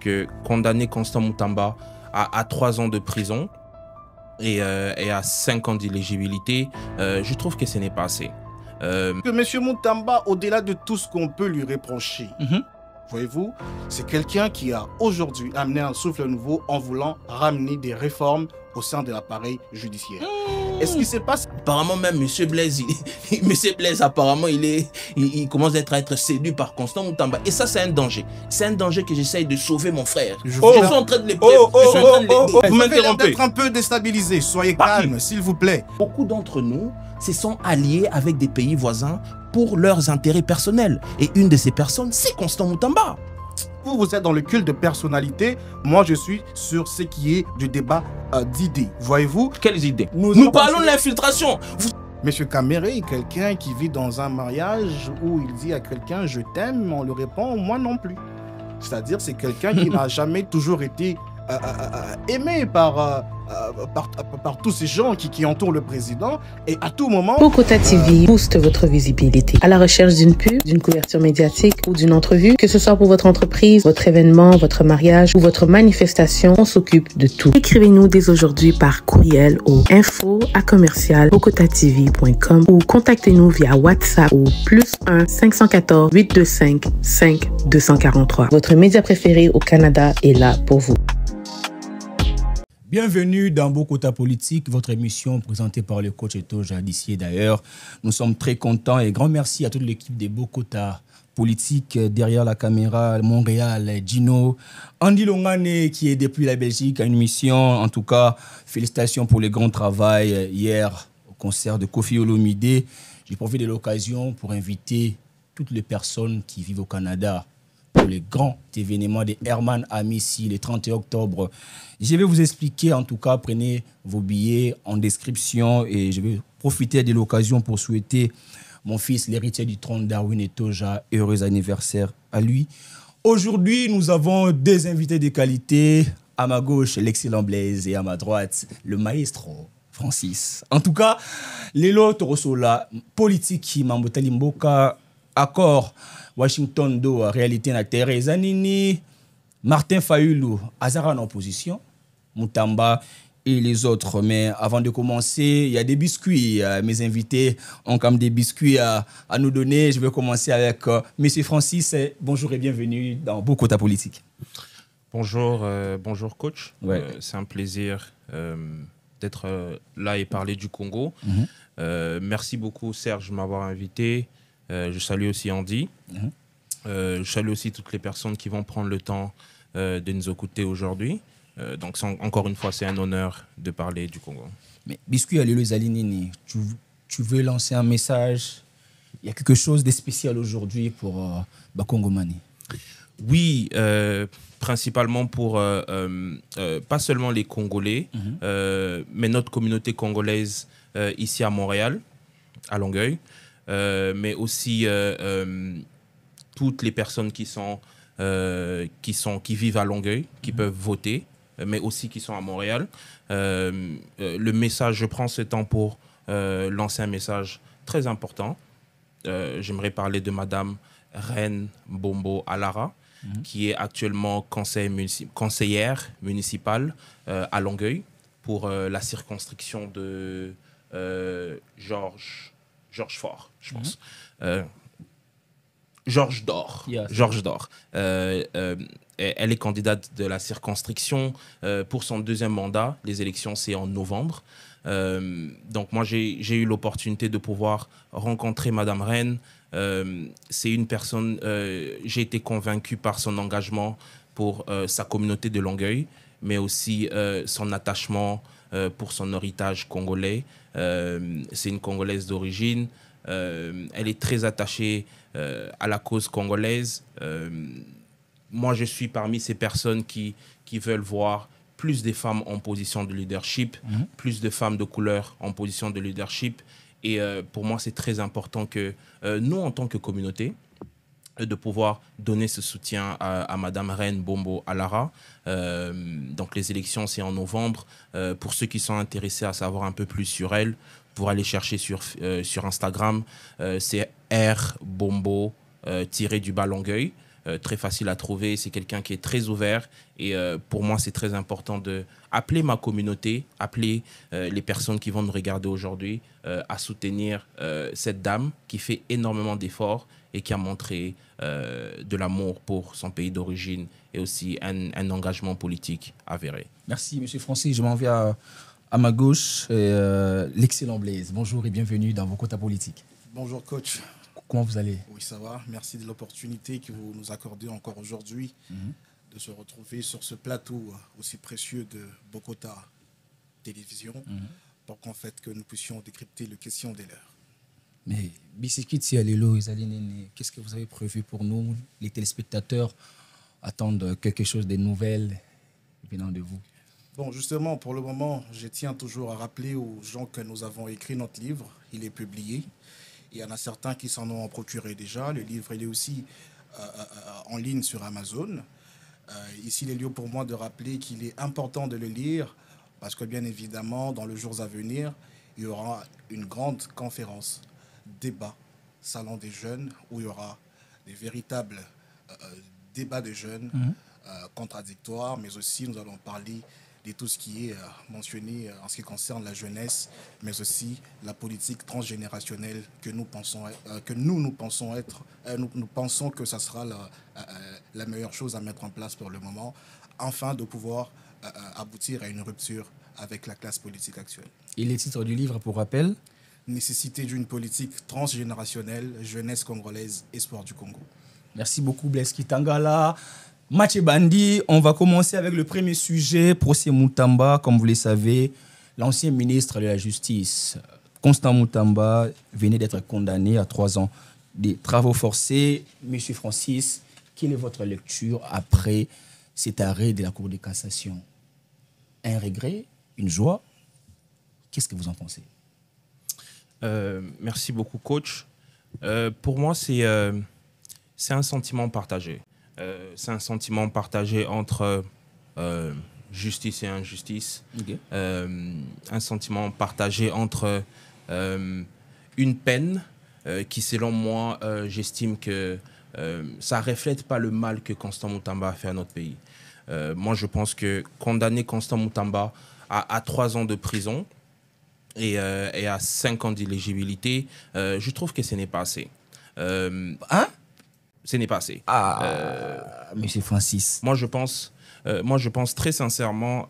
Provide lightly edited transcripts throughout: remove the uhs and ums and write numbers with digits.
que condamner Constant Moutamba à 3 ans de prison et à 5 ans d'éligibilité, je trouve que ce n'est pas assez. Que M. Moutamba, au-delà de tout ce qu'on peut lui reprocher, voyez-vous, c'est quelqu'un qui a aujourd'hui amené un souffle nouveau en voulant ramener des réformes au sein de l'appareil judiciaire. Est-ce qu'il se passe? Apparemment même M. Blaise, Monsieur Blaise apparemment il commence à être séduit par Constant Moutamba. Et ça c'est un danger. C'est un danger que j'essaye de sauver mon frère. Je suis en train de les Vous m'interrompez. D'être un peu déstabilisé. Soyez calme, s'il vous plaît. Beaucoup d'entre nous se sont alliés avec des pays voisins pour leurs intérêts personnels. Et une de ces personnes, c'est Constant Moutamba. Vous êtes dans le culte de personnalité. Moi, je suis sur ce qui est du débat d'idées. Voyez-vous? Quelles idées? Nous parlons de l'infiltration. Monsieur Kamere est quelqu'un qui vit dans un mariage où il dit à quelqu'un « je t'aime », on lui répond « moi non plus ». C'est-à-dire c'est quelqu'un qui n'a jamais toujours été aimé par tous ces gens qui entourent le président, et à tout moment... Bokota TV booste votre visibilité. À la recherche d'une pub, d'une couverture médiatique ou d'une entrevue, que ce soit pour votre entreprise, votre événement, votre mariage ou votre manifestation, on s'occupe de tout. Écrivez-nous dès aujourd'hui par courriel au info@bokotatv.com ou contactez-nous via WhatsApp au +1 514 825 5243. Votre média préféré au Canada est là pour vous. Bienvenue dans Bokota Politique, votre émission présentée par le coach Etoja d'ici et d'ailleurs. Nous sommes très contents et grand merci à toute l'équipe de Bokota Politique derrière la caméra, Montréal, Gino, Andy Longane qui est depuis la Belgique à une mission. En tout cas, félicitations pour le grand travail hier au concert de Koffi Olomide. J'ai profité de l'occasion pour inviter toutes les personnes qui vivent au Canada pour le grand événement de Herman Amissi le 31 octobre. Je vais vous expliquer, en tout cas, prenez vos billets en description et je vais profiter de l'occasion pour souhaiter mon fils, l'héritier du trône Darwin Etoja, heureux anniversaire à lui. Aujourd'hui, nous avons deux invités de qualité. À ma gauche, l'excellent Blaise et à ma droite, le maestro Francis. En tout cas, Lelo Torosola, politique qui Mambotali Mboka, accord Washington do réalité na terre Zanini, Martin Fayulu, Azara en opposition, Moutamba et les autres. Mais avant de commencer, il y a des biscuits. Mes invités ont comme des biscuits à nous donner. Je vais commencer avec Monsieur Francis. Bonjour et bienvenue dans Bokota Politique. Bonjour, bonjour coach. Ouais. C'est un plaisir d'être là et parler du Congo. Merci beaucoup Serge de m'avoir invité. Je salue aussi Andy. Je salue aussi toutes les personnes qui vont prendre le temps de nous écouter aujourd'hui. Donc, encore une fois, c'est un honneur de parler du Congo. Mais Biscuit Alelo Zalinini, tu veux lancer un message? Il y a quelque chose de spécial aujourd'hui pour Bakongo Mani. Oui, principalement pour pas seulement les Congolais, mais notre communauté congolaise ici à Montréal, à Longueuil. Mais aussi toutes les personnes qui vivent à Longueuil, qui peuvent voter, mais aussi qui sont à Montréal. Le message, je prends ce temps pour lancer un message très important. J'aimerais parler de Madame Reine Bombo Alara, qui est actuellement conseillère municipale à Longueuil pour la circonscription de Georges Fort, je pense. Georges d'Or. Yes. Georges d'Or. Elle est candidate de la circonscription pour son deuxième mandat. Les élections, c'est en novembre. Donc, moi, j'ai eu l'opportunité de pouvoir rencontrer Madame Reine. C'est une personne, j'ai été convaincu par son engagement pour sa communauté de Longueuil, mais aussi son attachement pour son héritage congolais. C'est une Congolaise d'origine. Elle est très attachée à la cause congolaise. Moi, je suis parmi ces personnes qui veulent voir plus de femmes en position de leadership, plus de femmes de couleur en position de leadership. Et pour moi, c'est très important que nous, en tant que communauté, de pouvoir donner ce soutien à Madame Reine Bombo Alara. Donc les élections, c'est en novembre. Pour ceux qui sont intéressés à savoir un peu plus sur elle, pour aller chercher sur Instagram, c'est rbombo-Longueuil. très facile à trouver. C'est quelqu'un qui est très ouvert. Et pour moi, c'est très important d'appeler ma communauté, appeler les personnes qui vont nous regarder aujourd'hui à soutenir cette dame qui fait énormément d'efforts et qui a montré de l'amour pour son pays d'origine et aussi un engagement politique avéré. Merci, M. Francis. Je m'en vais à ma gauche, l'excellent Blaise. Bonjour et bienvenue dans vos quotas politiques. Bonjour, coach. Comment vous allez? Oui, ça va. Merci de l'opportunité que vous nous accordez encore aujourd'hui de se retrouver sur ce plateau aussi précieux de Bokota Télévision pour qu'en fait que nous puissions décrypter les questions des leurs. Mais Bisikiti Alelo, qu'est-ce que vous avez prévu pour nous? Les téléspectateurs attendent quelque chose de nouvelles venant de vous. Bon, justement, pour le moment, je tiens toujours à rappeler aux gens que nous avons écrit notre livre. Il est publié. Il y en a certains qui s'en ont procuré déjà. Le livre, il est aussi en ligne sur Amazon. Ici, il est lieu pour moi de rappeler qu'il est important de le lire parce que, bien évidemment, dans les jours à venir, il y aura une grande conférence, débat, salon des jeunes, où il y aura des véritables débats de jeunes contradictoires, mais aussi nous allons parler de tout ce qui est mentionné en ce qui concerne la jeunesse, mais aussi la politique transgénérationnelle que nous pensons nous pensons que ça sera la meilleure chose à mettre en place pour le moment, afin de pouvoir aboutir à une rupture avec la classe politique actuelle. Et les titres du livre, pour rappel? Nécessité d'une politique transgénérationnelle, jeunesse congolaise, espoir du Congo. Merci beaucoup, Blaise Kitangala. Mathieu Bandi, on va commencer avec le premier sujet, procès Moutamba. Comme vous le savez, l'ancien ministre de la Justice, Constant Moutamba, venait d'être condamné à 3 ans de travaux forcés. Monsieur Francis, quelle est votre lecture après cet arrêt de la Cour de cassation? Un regret? Une joie? Qu'est-ce que vous en pensez? Merci beaucoup, coach. Pour moi, c'est un sentiment partagé. C'est un sentiment partagé entre justice et injustice. Okay. Un sentiment partagé entre une peine qui, selon moi, j'estime que ça ne reflète pas le mal que Constant Moutamba a fait à notre pays. Moi, je pense que condamner Constant Moutamba à 3 ans de prison et à 5 ans d'éligibilité, je trouve que ce n'est pas assez. Ce n'est pas assez. Monsieur Francis. Moi, je pense très sincèrement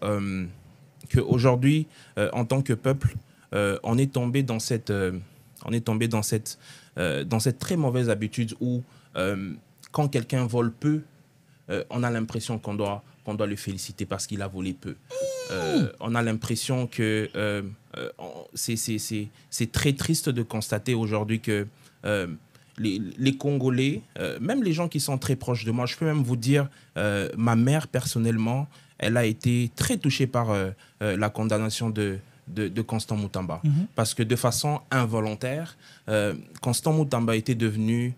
qu'aujourd'hui, en tant que peuple, on est tombé dans cette très mauvaise habitude où, quand quelqu'un vole peu, on a l'impression qu'on doit le féliciter parce qu'il a volé peu. On a l'impression que c'est très triste de constater aujourd'hui que les Congolais, même les gens qui sont très proches de moi, je peux même vous dire, ma mère personnellement, elle a été très touchée par la condamnation de Constant Moutamba. Parce que de façon involontaire, Constant Moutamba était devenu,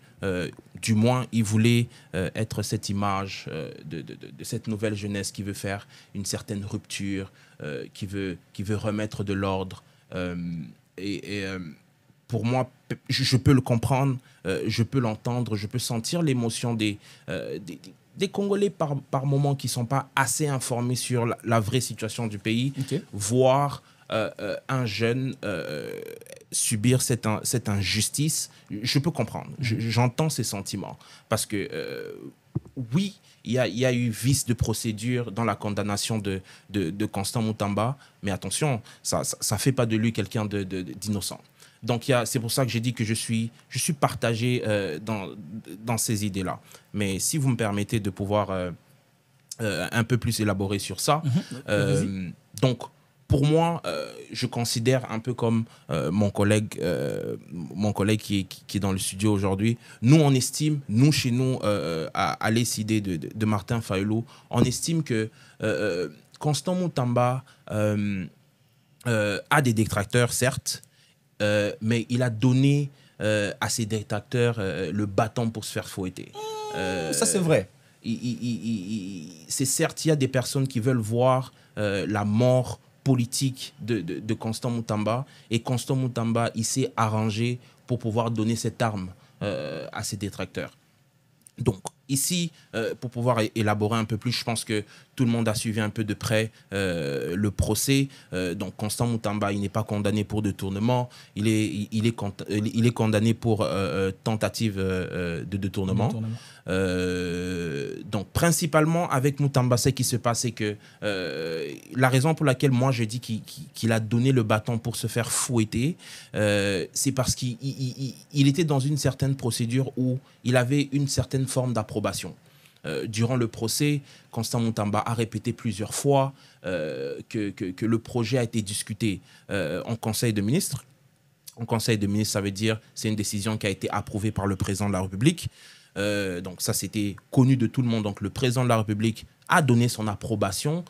du moins, il voulait être cette image de cette nouvelle jeunesse qui veut faire une certaine rupture, qui veut remettre de l'ordre. Pour moi, je peux le comprendre, je peux l'entendre, je peux sentir l'émotion des Congolais par moments qui ne sont pas assez informés sur la vraie situation du pays, voir un jeune subir cette injustice. Je peux comprendre, j'entends ces sentiments. Parce que, oui, il y a eu vice de procédure dans la condamnation de Constant Moutamba, mais attention, ça ne fait pas de lui quelqu'un d'innocent. Donc, c'est pour ça que j'ai dit que je suis partagé dans ces idées-là. Mais si vous me permettez de pouvoir un peu plus élaborer sur ça, donc, pour moi, je considère un peu comme mon collègue qui est dans le studio aujourd'hui. Nous, on estime, chez nous, à l'ECD de Martin Fayulu, on estime que Constant Moutamba a des détracteurs, certes, mais il a donné à ses détracteurs le bâton pour se faire fouetter. Ça, c'est vrai. C'est certes, il y a des personnes qui veulent voir la mort politique de Constant Moutamba, et Constant Moutamba, il s'est arrangé pour pouvoir donner cette arme à ses détracteurs. Donc, Ici, pour pouvoir élaborer un peu plus, je pense que tout le monde a suivi un peu de près le procès. Donc, Constant Moutamba, il n'est pas condamné pour détournement. Il est condamné pour tentative de détournement. Donc, principalement, avec Moutamba, ce qui se passe, c'est que la raison pour laquelle moi, je dis qu'il a donné le bâton pour se faire fouetter, c'est parce qu'il était dans une certaine procédure où il avait une certaine forme d'approbation. Durant le procès, Constant Moutamba a répété plusieurs fois que le projet a été discuté en Conseil de ministres. En Conseil de ministres, ça veut dire c'est une décision qui a été approuvée par le président de la République. Donc ça, c'était connu de tout le monde. Donc le président de la République a donné son approbation.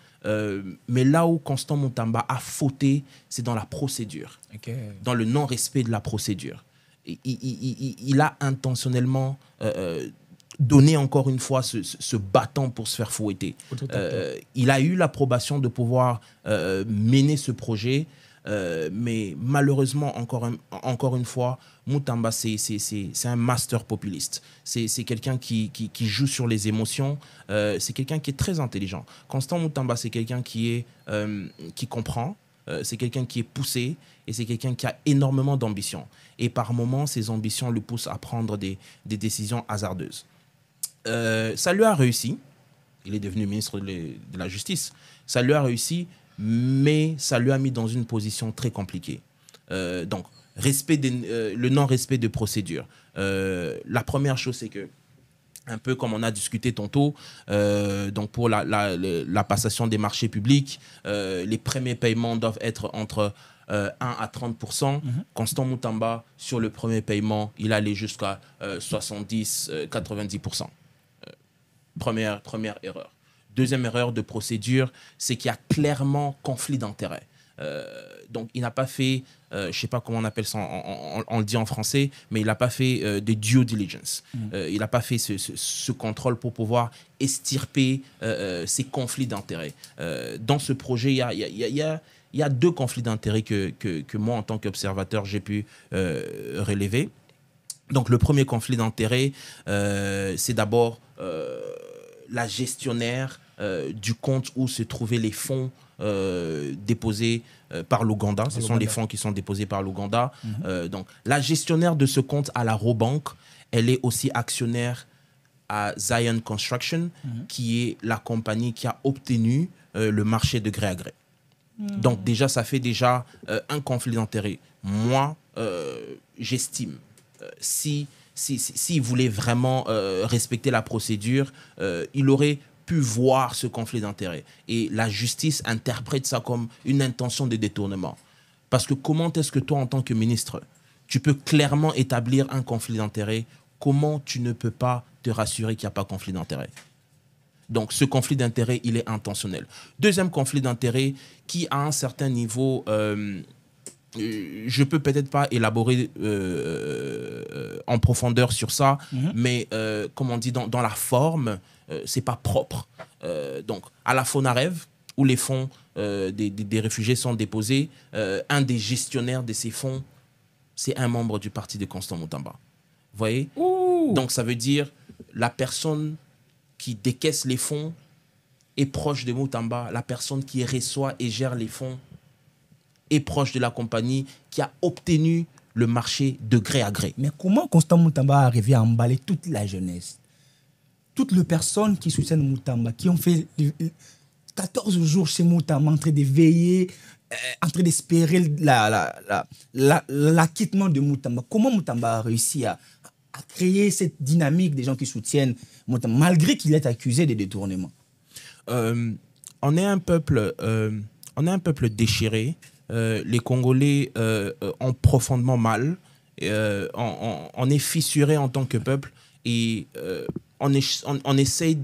Mais là où Constant Moutamba a fauté, c'est dans la procédure, dans le non-respect de la procédure. Il a intentionnellement donné encore une fois ce bâton pour se faire fouetter. Il a eu l'approbation de pouvoir mener ce projet, mais malheureusement, encore une fois, Moutamba, c'est un master populiste. C'est quelqu'un qui joue sur les émotions. C'est quelqu'un qui est très intelligent. Constant Moutamba, c'est quelqu'un qui comprend. C'est quelqu'un qui est poussé et c'est quelqu'un qui a énormément d'ambition. Et par moments, ses ambitions le poussent à prendre des décisions hasardeuses. Ça lui a réussi. Il est devenu ministre de la Justice. Ça lui a réussi, mais ça lui a mis dans une position très compliquée. Donc, le non-respect de procédure. La première chose, c'est que, un peu comme on a discuté tantôt, donc pour la passation des marchés publics, les premiers paiements doivent être entre 1 à 30%. Constant Moutamba, sur le premier paiement, il allait jusqu'à 70-90%. Première erreur. Deuxième erreur de procédure, c'est qu'il y a clairement conflit d'intérêts. Donc, il n'a pas fait, je ne sais pas comment on appelle ça, on le dit en français, mais il n'a pas fait de due diligence. Il n'a pas fait ce contrôle pour pouvoir extirper ces conflits d'intérêts. Dans ce projet, il y a deux conflits d'intérêts que moi, en tant qu'observateur, j'ai pu relever. Donc, le premier conflit d'intérêts, c'est d'abord la gestionnaire du compte où se trouvaient les fonds déposés par l'Ouganda. Ce sont les fonds qui sont déposés par l'Ouganda. Donc, la gestionnaire de ce compte à la Robank, elle est aussi actionnaire à Zion Construction, qui est la compagnie qui a obtenu le marché de gré à gré. Donc, déjà, ça fait déjà un conflit d'intérêts. Moi, j'estime, s'il voulait vraiment respecter la procédure, il aurait pu voir ce conflit d'intérêts. Et la justice interprète ça comme une intention de détournement. Parce que comment est-ce que toi, en tant que ministre, tu peux clairement établir un conflit d'intérêts? Comment tu ne peux pas te rassurer qu'il n'y a pas de conflit d'intérêts? Donc, ce conflit d'intérêts, il est intentionnel. Deuxième conflit d'intérêts qui, à un certain niveau, je peux peut-être pas élaborer en profondeur sur ça, mais comme on dit, dans la forme, c'est pas propre. Donc, à la Fonarev, où les fonds des réfugiés sont déposés, un des gestionnaires de ces fonds, c'est un membre du parti de Constant Moutamba. Vous voyez? Donc, ça veut dire la personne qui décaisse les fonds est proche de Moutamba. La personne qui reçoit et gère les fonds est proche de la compagnie qui a obtenu le marché de gré à gré. Mais comment Constant Moutamba est arrivé à emballer toute la jeunesse? Toutes les personnes qui soutiennent Moutamba, qui ont fait 14 jours chez Moutamba, en train de veiller, en train d'espérer l'acquittement de Moutamba. Comment Moutamba a réussi à créer cette dynamique des gens qui soutiennent Moutamba, malgré qu'il est accusé de détournement? On est un peuple déchiré. Les Congolais ont profondément mal. On est fissuré en tant que peuple et on essaye,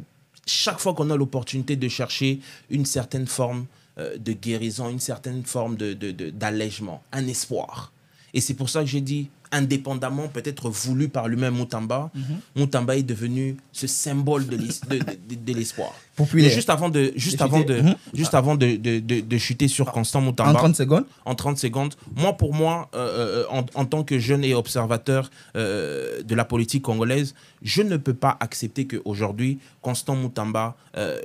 chaque fois qu'on a l'opportunité, de chercher une certaine forme de guérison, une certaine forme d'allègement, un espoir. Et c'est pour ça que j'ai dit, indépendamment, peut-être voulu par lui-même Moutamba, Moutamba est devenu ce symbole de l'espoir. Populaire. Juste avant de chuter sur Constant Moutamba. En 30 secondes. En 30 secondes. Pour moi, en tant que jeune et observateur de la politique congolaise, je ne peux pas accepter qu'aujourd'hui, Constant Moutamba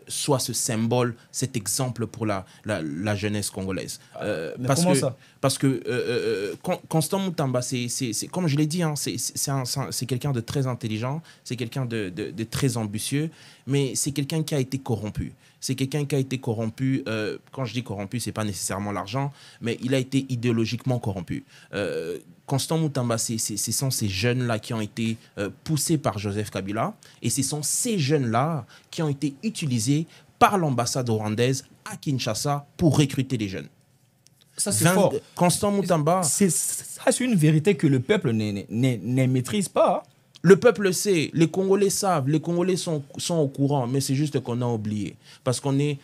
soit ce symbole, cet exemple pour la jeunesse congolaise. Parce que Constant Moutamba, comme je l'ai dit, hein, c'est quelqu'un de très intelligent, c'est quelqu'un de très ambitieux, mais c'est quelqu'un qui a été corrompu. C'est quelqu'un qui a été corrompu, quand je dis corrompu, ce n'est pas nécessairement l'argent, mais il a été idéologiquement corrompu. Constant Moutamba, ce sont ces jeunes-là qui ont été poussés par Joseph Kabila, et ce sont ces jeunes-là qui ont été utilisés par l'ambassade rwandaise à Kinshasa pour recruter les jeunes. Ça, c'est fort. Constant Moutamba. C'est une vérité que le peuple ne maîtrise pas. Le peuple sait, les Congolais savent, les Congolais sont au courant, mais c'est juste qu'on a oublié. Parce qu'on est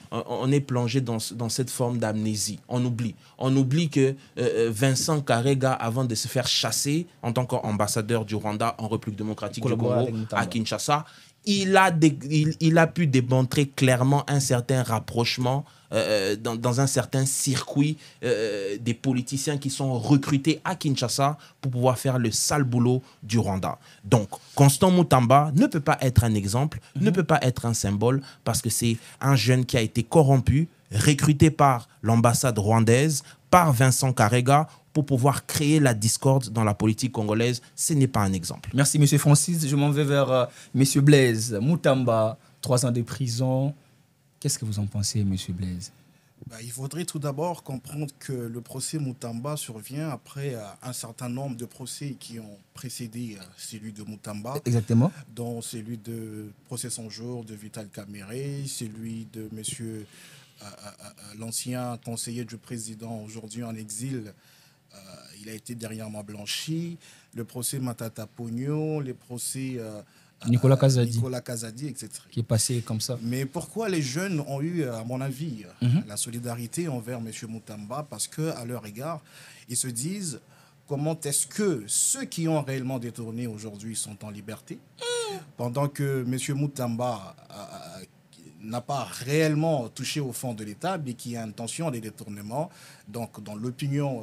plongé dans cette forme d'amnésie. On oublie que Vincent Karega, avant de se faire chasser en tant qu'ambassadeur du Rwanda en République démocratique du Congo à Kinshasa, il a pu démontrer clairement un certain rapprochement dans un certain circuit des politiciens qui sont recrutés à Kinshasa pour pouvoir faire le sale boulot du Rwanda. Donc, Constant Moutamba ne peut pas être un exemple, ne peut pas être un symbole, parce que c'est un jeune qui a été corrompu, recruté par l'ambassade rwandaise, par Vincent Karega, pour pouvoir créer la discorde dans la politique congolaise. Ce n'est pas un exemple. Merci, M. Francis. Je m'en vais vers M. Blaise. Moutamba, 3 ans de prison. Qu'est-ce que vous en pensez, M. Blaise? Il faudrait tout d'abord comprendre que le procès Moutamba survient après un certain nombre de procès qui ont précédé celui de Moutamba. Exactement. Dont celui de procès sans jour de Vital Kamerhe, celui de monsieur l'ancien conseiller du président, aujourd'hui en exil. Il a été dernièrement blanchi. Le procès Matata Pogno, les procès... Nicolas Kazadi, etc. Qui est passé comme ça. Mais pourquoi les jeunes ont eu, à mon avis, la solidarité envers M. Moutamba? Parce qu'à leur égard, ils se disent comment est-ce que ceux qui ont réellement détourné aujourd'hui sont en liberté, pendant que M. Moutamba n'a pas réellement touché au fond de l'État, mais qui a intention des détournements. Donc, dans l'opinion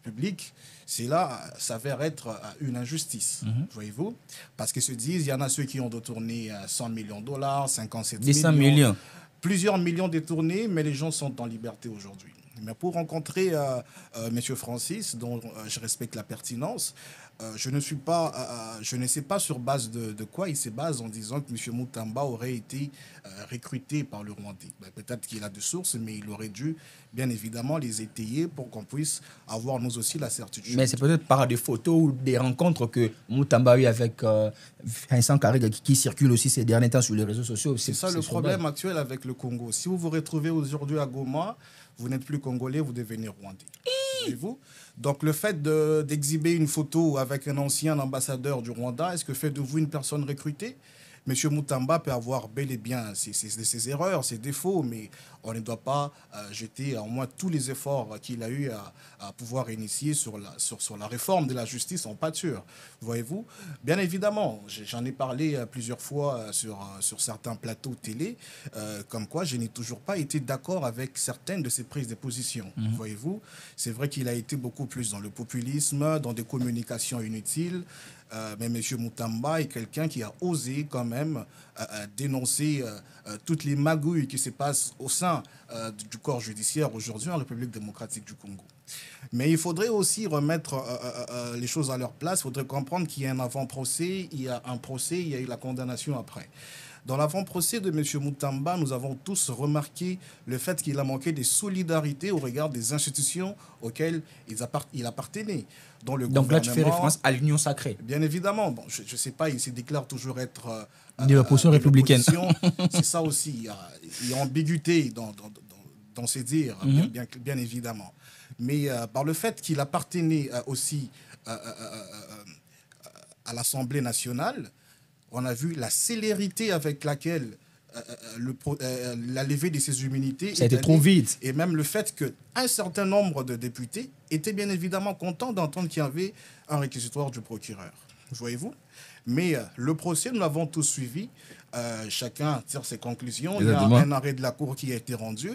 publique, cela s'avère être une injustice, voyez-vous, parce qu'ils se disent, il y en a ceux qui ont détourné 100 millions de dollars, 57 millions, plusieurs millions détournés, mais les gens sont en liberté aujourd'hui. Mais pour rencontrer M. Francis, dont je respecte la pertinence, je ne sais pas sur base de quoi il se base en disant que M. Moutamba aurait été recruté par le Rwandais. Peut-être qu'il a des sources, mais il aurait dû, bien évidemment, les étayer pour qu'on puisse avoir nous aussi la certitude. Mais c'est peut-être par des photos ou des rencontres que Moutamba a eu avec Vincent Karega qui circule aussi ces derniers temps sur les réseaux sociaux. C'est ça le problème actuel avec le Congo. Si vous vous retrouvez aujourd'hui à Goma, vous n'êtes plus Congolais, vous devenez Rwandais. Voyez-vous ? Donc le fait d'exhiber une photo avec un ancien ambassadeur du Rwanda, est-ce que fait de vous une personne recrutée? M. Moutamba peut avoir bel et bien ses erreurs, ses défauts, mais on ne doit pas jeter en moins tous les efforts qu'il a eu à pouvoir initier sur la réforme de la justice en pâture. Voyez-vous? Bien évidemment, j'en ai parlé plusieurs fois sur certains plateaux télé, comme quoi je n'ai toujours pas été d'accord avec certaines de ses prises de position. Voyez-vous? C'est vrai qu'il a été beaucoup plus dans le populisme, dans des communications inutiles. Mais M. Moutamba est quelqu'un qui a osé quand même dénoncer toutes les magouilles qui se passent au sein du corps judiciaire aujourd'hui en République démocratique du Congo. Mais il faudrait aussi remettre les choses à leur place. Il faudrait comprendre qu'il y a un avant-procès, il y a un procès, il y a eu la condamnation après. Dans l'avant-procès de M. Moutamba, nous avons tous remarqué le fait qu'il a manqué de solidarité au regard des institutions auxquelles il appartenait. Donc là, tu fais référence à l'Union sacrée. Bien évidemment. Bon, je ne sais pas, il se déclare toujours être... de l'opposition républicaine. C'est ça aussi. Il y a ambiguïté dans ses dires, bien évidemment. Mais par le fait qu'il appartenait aussi à l'Assemblée nationale, on a vu la célérité avec laquelle la levée de ses immunités. Ça a été trop vite. Et même le fait qu'un certain nombre de députés étaient bien évidemment contents d'entendre qu'il y avait un réquisitoire du procureur. Voyez-vous? Mais le procès, nous l'avons tous suivi. Chacun tire ses conclusions. Exactement. Il y a un arrêt de la Cour qui a été rendu.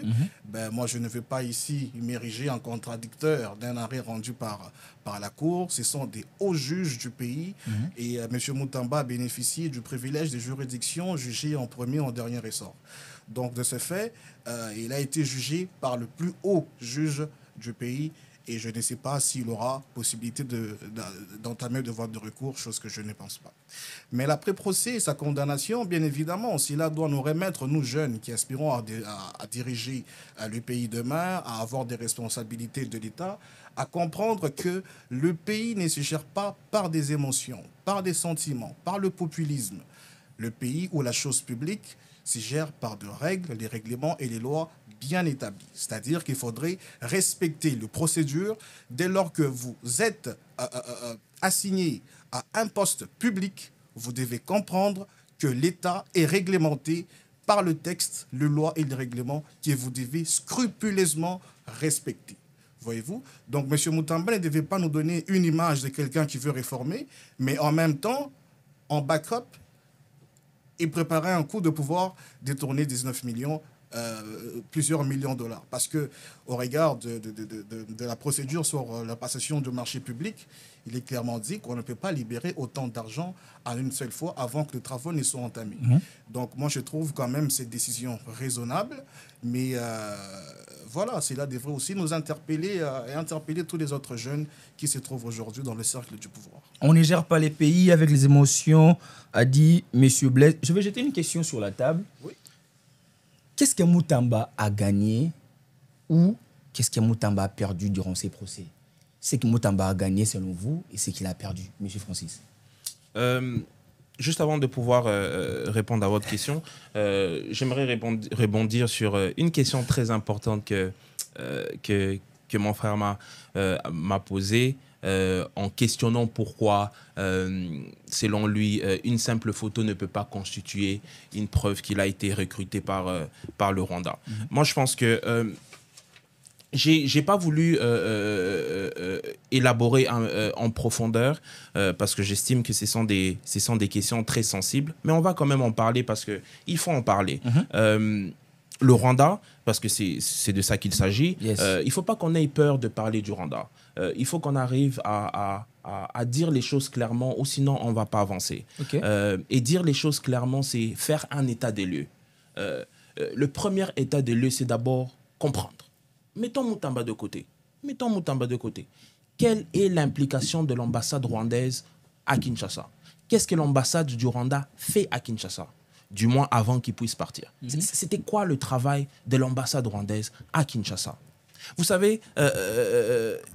Moi, je ne vais pas ici m'ériger en contradicteur d'un arrêt rendu par la Cour. Ce sont des hauts juges du pays. Et M. Moutamba a bénéficié du privilège des juridictions jugées en premier et en dernier ressort. Donc, de ce fait, il a été jugé par le plus haut juge du pays. Et je ne sais pas s'il aura possibilité d'entamer de voie de recours, chose que je ne pense pas. Mais l'après-procès et sa condamnation, bien évidemment, cela doit nous remettre, nous jeunes qui aspirons à diriger le pays demain, à avoir des responsabilités de l'État, à comprendre que le pays ne se gère pas par des émotions, par des sentiments, par le populisme. Le pays ou la chose publique se gère par des règles, les règlements et les lois bien établi. C'est-à-dire qu'il faudrait respecter les procédures dès lors que vous êtes assigné à un poste public. Vous devez comprendre que l'État est réglementé par le texte, les lois et les règlements que vous devez scrupuleusement respecter. Voyez-vous? Donc, M. Moutamba ne devait pas nous donner une image de quelqu'un qui veut réformer, mais en même temps, en backup, il préparait un coup de pouvoir détourner 19 millions plusieurs millions de dollars. Parce qu'au regard de la procédure sur la passation de marché public, il est clairement dit qu'on ne peut pas libérer autant d'argent à une seule fois avant que les travaux ne soient entamés. Donc moi, je trouve quand même cette décision raisonnable, mais voilà, cela devrait aussi nous interpeller et interpeller tous les autres jeunes qui se trouvent aujourd'hui dans le cercle du pouvoir. On ne gère pas les pays avec les émotions, a dit M. Blaise. Je vais jeter une question sur la table. Oui. Qu'est-ce que Moutamba a gagné ou qu'est-ce que Moutamba a perdu durant ces procès? C'est que Moutamba a gagné selon vous et c'est qu'il a perdu, M. Francis. Juste avant de pouvoir répondre à votre question, j'aimerais rebondir sur une question très importante que mon frère m'a posée en questionnant pourquoi, selon lui, une simple photo ne peut pas constituer une preuve qu'il a été recruté par le Rwanda. Moi, je pense que j'ai pas voulu élaborer en profondeur parce que j'estime que ce sont des questions très sensibles, mais on va quand même en parler parce qu'il faut en parler. Le Rwanda, parce que c'est de ça qu'il s'agit, il ne faut pas qu'on ait peur de parler du Rwanda. Il faut qu'on arrive à dire les choses clairement, ou sinon on ne va pas avancer. Et dire les choses clairement, c'est faire un état des lieux. Le premier état des lieux, c'est d'abord comprendre. Mettons Moutamba de côté. Quelle est l'implication de l'ambassade rwandaise à Kinshasa? Qu'est-ce que l'ambassade du Rwanda fait à Kinshasa? Du moins avant qu'il puisse partir. C'était quoi le travail de l'ambassade rwandaise à Kinshasa? Vous savez,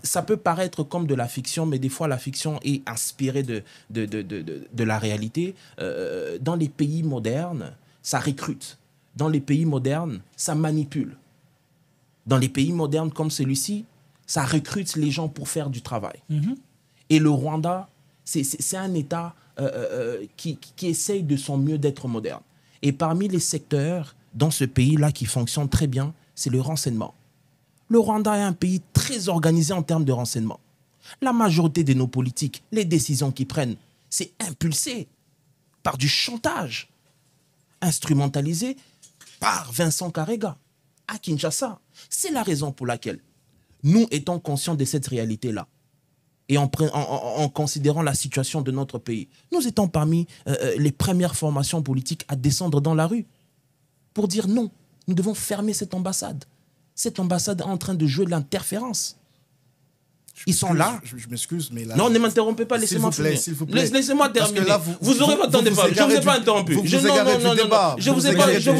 ça peut paraître comme de la fiction, mais des fois la fiction est inspirée de la réalité. Dans les pays modernes, ça recrute. Dans les pays modernes, ça manipule. Dans les pays modernes comme celui-ci, ça recrute les gens pour faire du travail. Et le Rwanda, c'est un État qui essaye de son mieux d'être moderne. Et parmi les secteurs dans ce pays-là qui fonctionnent très bien, c'est le renseignement. Le Rwanda est un pays très organisé en termes de renseignement. La majorité de nos politiques, les décisions qu'ils prennent, c'est impulsé par du chantage, instrumentalisé par Vincent Karega à Kinshasa. C'est la raison pour laquelle nous étant conscients de cette réalité-là et en considérant la situation de notre pays, nous étions parmi les premières formations politiques à descendre dans la rue pour dire non, nous devons fermer cette ambassade. Cette ambassade est en train de jouer de l'interférence. Ils sont là. Je m'excuse, mais là... Non, ne m'interrompez pas, laissez-moi finir. Laissez-moi terminer. Là, vous aurez votre temps de parole. Je ne vous ai pas interrompu. Non, je ne vous ai pas interrompu. Je ne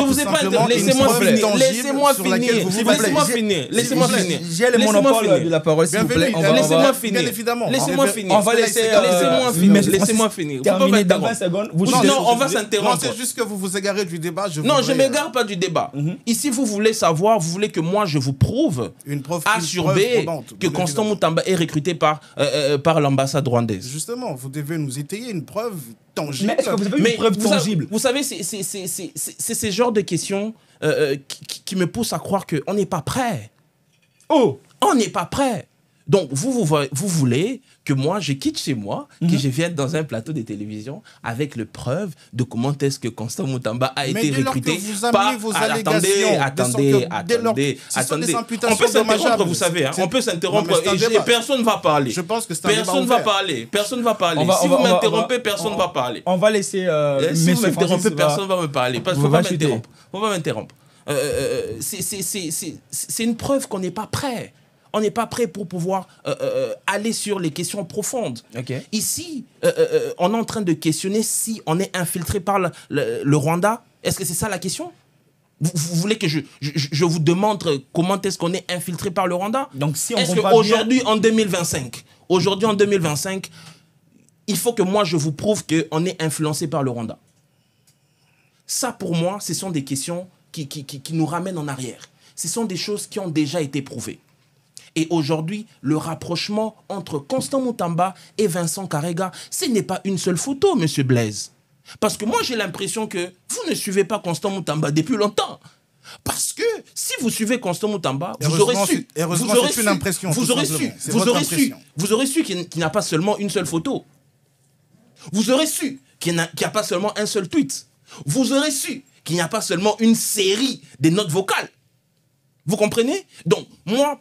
vous ai pas interrompu. Laissez-moi finir. Laissez-moi finir. J'ai le monopole de la parole, s'il vous plaît. Laissez-moi finir. Laissez-moi finir. On va laisser... Laissez-moi finir. Terminer dans 20 secondes. Non, on va s'interrompre. C'est juste que vous vous égarez du débat. Non, je ne m'égare pas du débat. Ici, vous voulez savoir, vous voulez que moi, je vous prouve, une preuve assurbée, que Constant Moutamba est recruté par l'ambassade rwandaise? Justement, vous devez nous étayer une preuve tangible. Mais est-ce que vous avez une preuve tangible? Vous savez, c'est ce genre de questions qui me poussent à croire qu'on n'est pas prêt. Oh! On n'est pas prêt. Donc, vous voulez que moi, je quitte chez moi, que je vienne dans un plateau de télévision avec le preuve de comment est-ce que Constant Moutamba a été recruté par... Attendez. On peut s'interrompre, vous savez. On peut s'interrompre et personne ne va parler. Je pense que c'est Personne ne va parler. Si vous m'interrompez, personne ne va parler. On va laisser... Si vous m'interrompez, personne ne va me parler. Parce qu'il ne faut pas m'interrompre. C'est une preuve qu'on n'est pas prêt. On n'est pas prêt pour pouvoir aller sur les questions profondes. Okay. Ici, on est en train de questionner si on est infiltré par le Rwanda. Est-ce que c'est ça la question? Vous voulez que je vous demande comment est-ce qu'on est infiltré par le Rwanda? Donc, si on est-ce qu'aujourd'hui, en 2025, il faut que moi, je vous prouve qu'on est influencé par le Rwanda? Ça, pour moi, ce sont des questions qui nous ramènent en arrière. Ce sont des choses qui ont déjà été prouvées. Et aujourd'hui, le rapprochement entre Constant Moutamba et Vincent Karega, ce n'est pas une seule photo, M. Blaise. Parce que moi, j'ai l'impression que vous ne suivez pas Constant Moutamba depuis longtemps. Parce que si vous suivez Constant Moutamba, vous aurez su. Vous aurez su qu'il n'y a pas seulement une seule photo. Vous aurez su qu'il n'y a pas seulement un seul tweet. Vous aurez su qu'il n'y a pas seulement une série de notes vocales. Vous comprenez? Donc,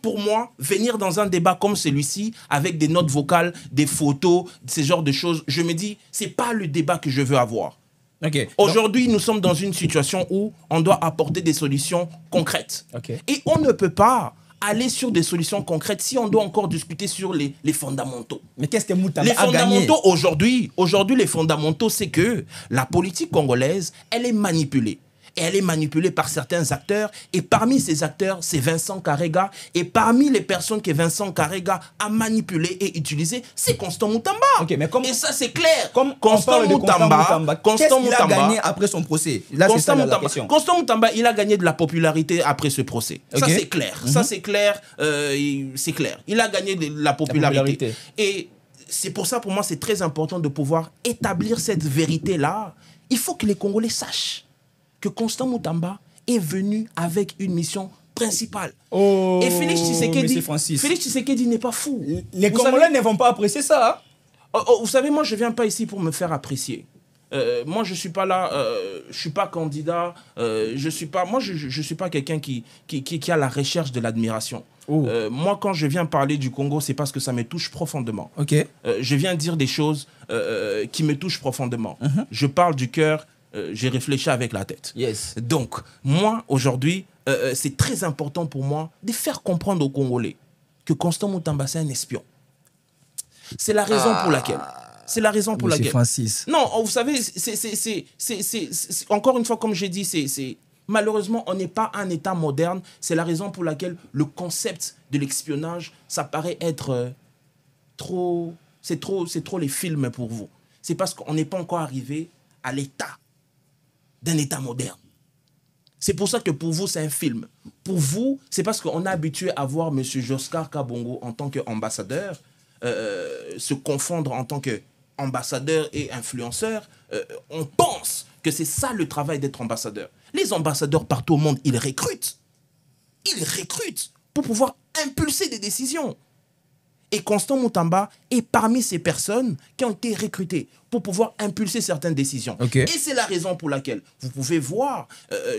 pour moi, venir dans un débat comme celui-ci, avec des notes vocales, des photos, ce genre de choses, je me dis, c'est pas le débat que je veux avoir. Okay. Aujourd'hui, nous sommes dans une situation où on doit apporter des solutions concrètes. Okay. Et on ne peut pas aller sur des solutions concrètes si on doit encore discuter sur les fondamentaux. Mais qu'est-ce que Moutamba a gagné? Aujourd'hui, les fondamentaux, c'est que la politique congolaise, elle est manipulée. Et elle est manipulée par certains acteurs. Et parmi ces acteurs, c'est Vincent Karega. Et parmi les personnes que Vincent Karega a manipulées et utilisées, c'est Constant Moutamba. Okay, mais et ça, c'est clair. Comme Constant Moutamba, qu'est-ce qu'il a gagné après son procès? Là, c'est ça la question. Constant Moutamba, il a gagné de la popularité après ce procès. Okay. Ça, c'est clair. Ça, c'est clair. C'est clair. Il a gagné de la popularité. Et c'est pour ça, pour moi, c'est très important de pouvoir établir cette vérité-là. Il faut que les Congolais sachent que Constant Moutamba est venu avec une mission principale. Oh, et Félix Tshisekedi n'est pas fou. Les Congolais ne vont pas apprécier ça. Hein? Vous savez, moi, je ne viens pas ici pour me faire apprécier. Moi, je ne suis pas là, je ne suis pas candidat, je suis pas quelqu'un qui a la recherche de l'admiration. Moi, quand je viens parler du Congo, c'est parce que ça me touche profondément. Okay. Je viens dire des choses qui me touchent profondément. Je parle du cœur. J'ai réfléchi avec la tête. Yes. Donc, moi, aujourd'hui, c'est très important pour moi de faire comprendre aux Congolais que Constant Moutamba, c'est un espion. C'est la raison pour laquelle. C'est la raison pour laquelle. Francis. Non, vous savez, encore une fois, comme j'ai dit, malheureusement, on n'est pas un État moderne. C'est la raison pour laquelle le concept de l'espionnage, ça paraît être trop... C'est trop les films pour vous. C'est parce qu'on n'est pas encore arrivé à l'état d'un État moderne. C'est pour ça que pour vous, c'est un film. Pour vous, c'est parce qu'on est habitué à voir M. Joscar Kabongo en tant qu'ambassadeur, se confondre en tant qu'ambassadeur et influenceur. On pense que c'est ça le travail d'être ambassadeur. Les ambassadeurs partout au monde, ils recrutent. Ils recrutent pour pouvoir impulser des décisions. Et Constant Moutamba est parmi ces personnes qui ont été recrutées pour pouvoir impulser certaines décisions. Okay. Et c'est la raison pour laquelle vous pouvez voir,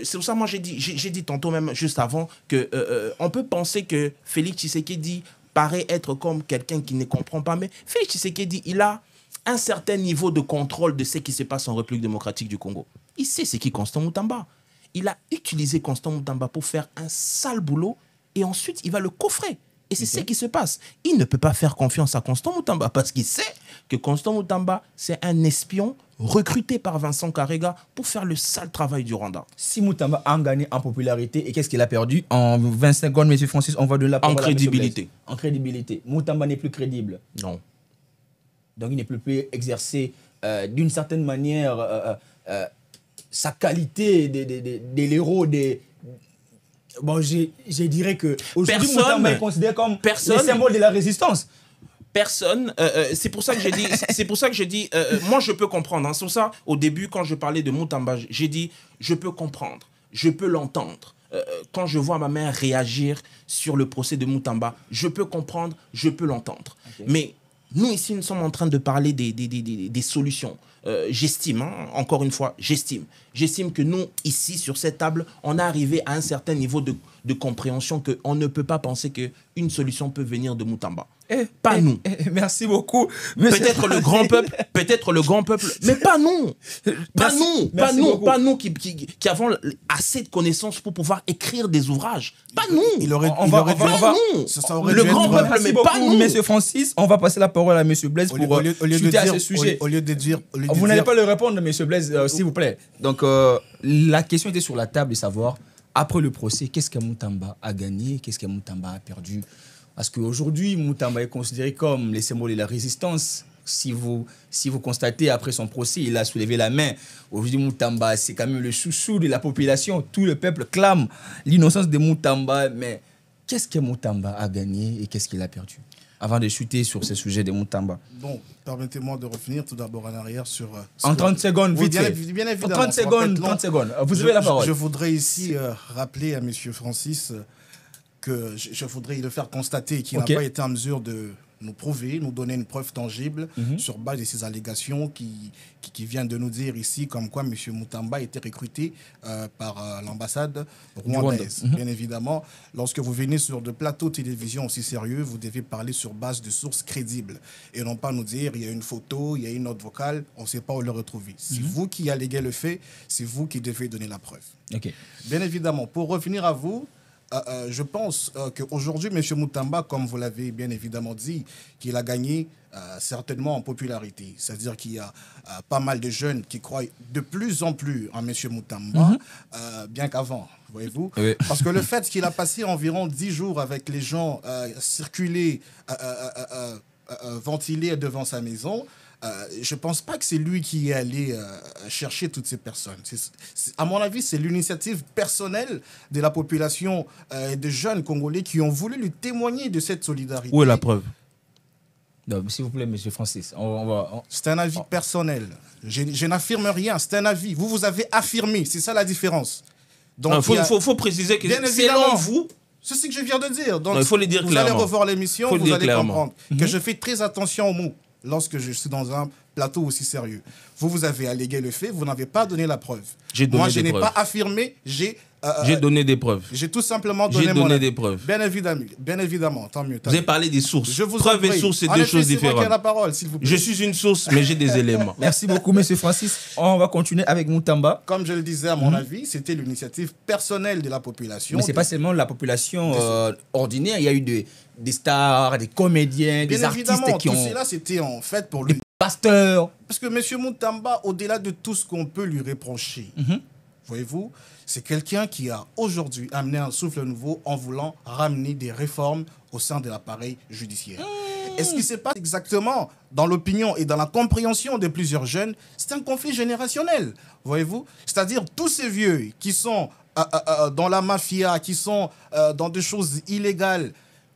c'est pour ça que moi j'ai dit tantôt même juste avant qu'on peut penser que Félix Tshisekedi paraît être comme quelqu'un qui ne comprend pas, mais Félix Tshisekedi, il a un certain niveau de contrôle de ce qui se passe en République démocratique du Congo. Il sait c'est qui Constant Moutamba. Il a utilisé Constant Moutamba pour faire un sale boulot et ensuite il va le coffrer. Et c'est ce qui se passe. Il ne peut pas faire confiance à Constant Moutamba parce qu'il sait que Constant Moutamba, c'est un espion recruté par Vincent Karega pour faire le sale travail du Rwanda. Si Moutamba a gagné en popularité, et qu'est-ce qu'il a perdu? En 25 secondes, M. Francis, on va de la parole en crédibilité. En crédibilité. Moutamba n'est plus crédible. Non. Donc il ne peut plus exercer d'une certaine manière sa qualité des héros, Bon, je dirais que aujourd'hui, Moutamba est considéré comme le symbole de la résistance. Personne, c'est pour ça que j'ai dit, moi je peux comprendre. Hein. C'est pour ça, au début, quand je parlais de Moutamba, j'ai dit, je peux comprendre, je peux l'entendre. Quand je vois ma mère réagir sur le procès de Moutamba, je peux comprendre, je peux l'entendre. Okay. Mais nous, ici, nous sommes en train de parler des solutions. J'estime, hein, encore une fois, j'estime que nous, ici, sur cette table, on est arrivé à un certain niveau de compréhension qu'on ne peut pas penser qu'une solution peut venir de Moutamba. Pas nous. Merci beaucoup. Peut-être le grand peuple, mais pas nous. Pas nous qui avons assez de connaissances pour pouvoir écrire des ouvrages. Pas nous. Le grand peuple, mais pas nous. Monsieur Francis, on va passer la parole à Monsieur Blaise pour chuter à ce sujet. Au lieu de dire... Vous n'allez pas le répondre, Monsieur Blaise, s'il vous plaît. Donc, la question était sur la table de savoir, après le procès, qu'est-ce que Moutamba a gagné, qu'est-ce que Moutamba a perdu? Parce qu'aujourd'hui, Moutamba est considéré comme le symbole de la résistance. Si vous constatez, après son procès, il a soulevé la main. Aujourd'hui, Moutamba, c'est quand même le chouchou de la population. Tout le peuple clame l'innocence de Moutamba. Mais qu'est-ce que Moutamba a gagné et qu'est-ce qu'il a perdu? Avant de chuter sur ce sujet de Moutamba. Bon, permettez-moi de revenir tout d'abord en arrière sur... en 30 secondes, vite fait. Bien évidemment. 30 secondes. Vous avez la parole. Je voudrais ici rappeler à M. Francis... que je voudrais le faire constater qu'il n'a pas été en mesure de nous prouver, nous donner une preuve tangible sur base de ces allégations qui vient de nous dire ici comme quoi M. Moutamba a été recruté par l'ambassade rwandaise. Bien évidemment, lorsque vous venez sur de plateaux de télévision aussi sérieux, vous devez parler sur base de sources crédibles et non pas nous dire il y a une photo, il y a une note vocale, on ne sait pas où le retrouver. C'est vous qui alléguez le fait, c'est vous qui devez donner la preuve. Bien évidemment, pour revenir à vous, je pense qu'aujourd'hui, M. Moutamba, comme vous l'avez bien évidemment dit, qu'il a gagné certainement en popularité. C'est-à-dire qu'il y a pas mal de jeunes qui croient de plus en plus en M. Moutamba, bien qu'avant, voyez-vous. Oui. Parce que le fait qu'il a passé environ 10 jours avec les gens circuler, ventiler devant sa maison, je ne pense pas que c'est lui qui est allé chercher toutes ces personnes. À mon avis, c'est l'initiative personnelle de la population et de jeunes Congolais qui ont voulu lui témoigner de cette solidarité. Où est la preuve? S'il vous plaît, M. Francis. C'est un avis personnel. Je n'affirme rien, c'est un avis. Vous avez affirmé, c'est ça la différence. Il faut préciser que selon vous... C'est ce que je viens de dire. Donc, il faut le dire vous clairement. Allez revoir l'émission, vous allez comprendre que je fais très attention aux mots lorsque je suis dans un plateau aussi sérieux. Vous avez allégué le fait, vous n'avez pas donné la preuve. Moi, je n'ai pas affirmé, j'ai donné des preuves. J'ai tout simplement donné mon avis. J'ai donné des preuves. Bien évidemment, tant mieux. Vous avez parlé des sources. Preuves et sources, c'est deux choses différentes. La parole, s'il vous plaît. Je suis une source, mais j'ai des éléments. Merci beaucoup, M. Francis. On va continuer avec Moutamba. Comme je le disais, à mon avis, c'était l'initiative personnelle de la population. Mais ce n'est pas seulement la population ordinaire. Il y a eu des stars, des comédiens, des artistes qui ont... Tout cela, c'était en fait pour lui. Pasteur. Parce que M. Moutamba, au-delà de tout ce qu'on peut lui reprocher, voyez-vous, c'est quelqu'un qui a aujourd'hui amené un souffle nouveau en voulant ramener des réformes au sein de l'appareil judiciaire. Et ce qui se passe exactement dans l'opinion et dans la compréhension de plusieurs jeunes, c'est un conflit générationnel, voyez-vous. C'est-à-dire tous ces vieux qui sont dans la mafia, qui sont dans des choses illégales,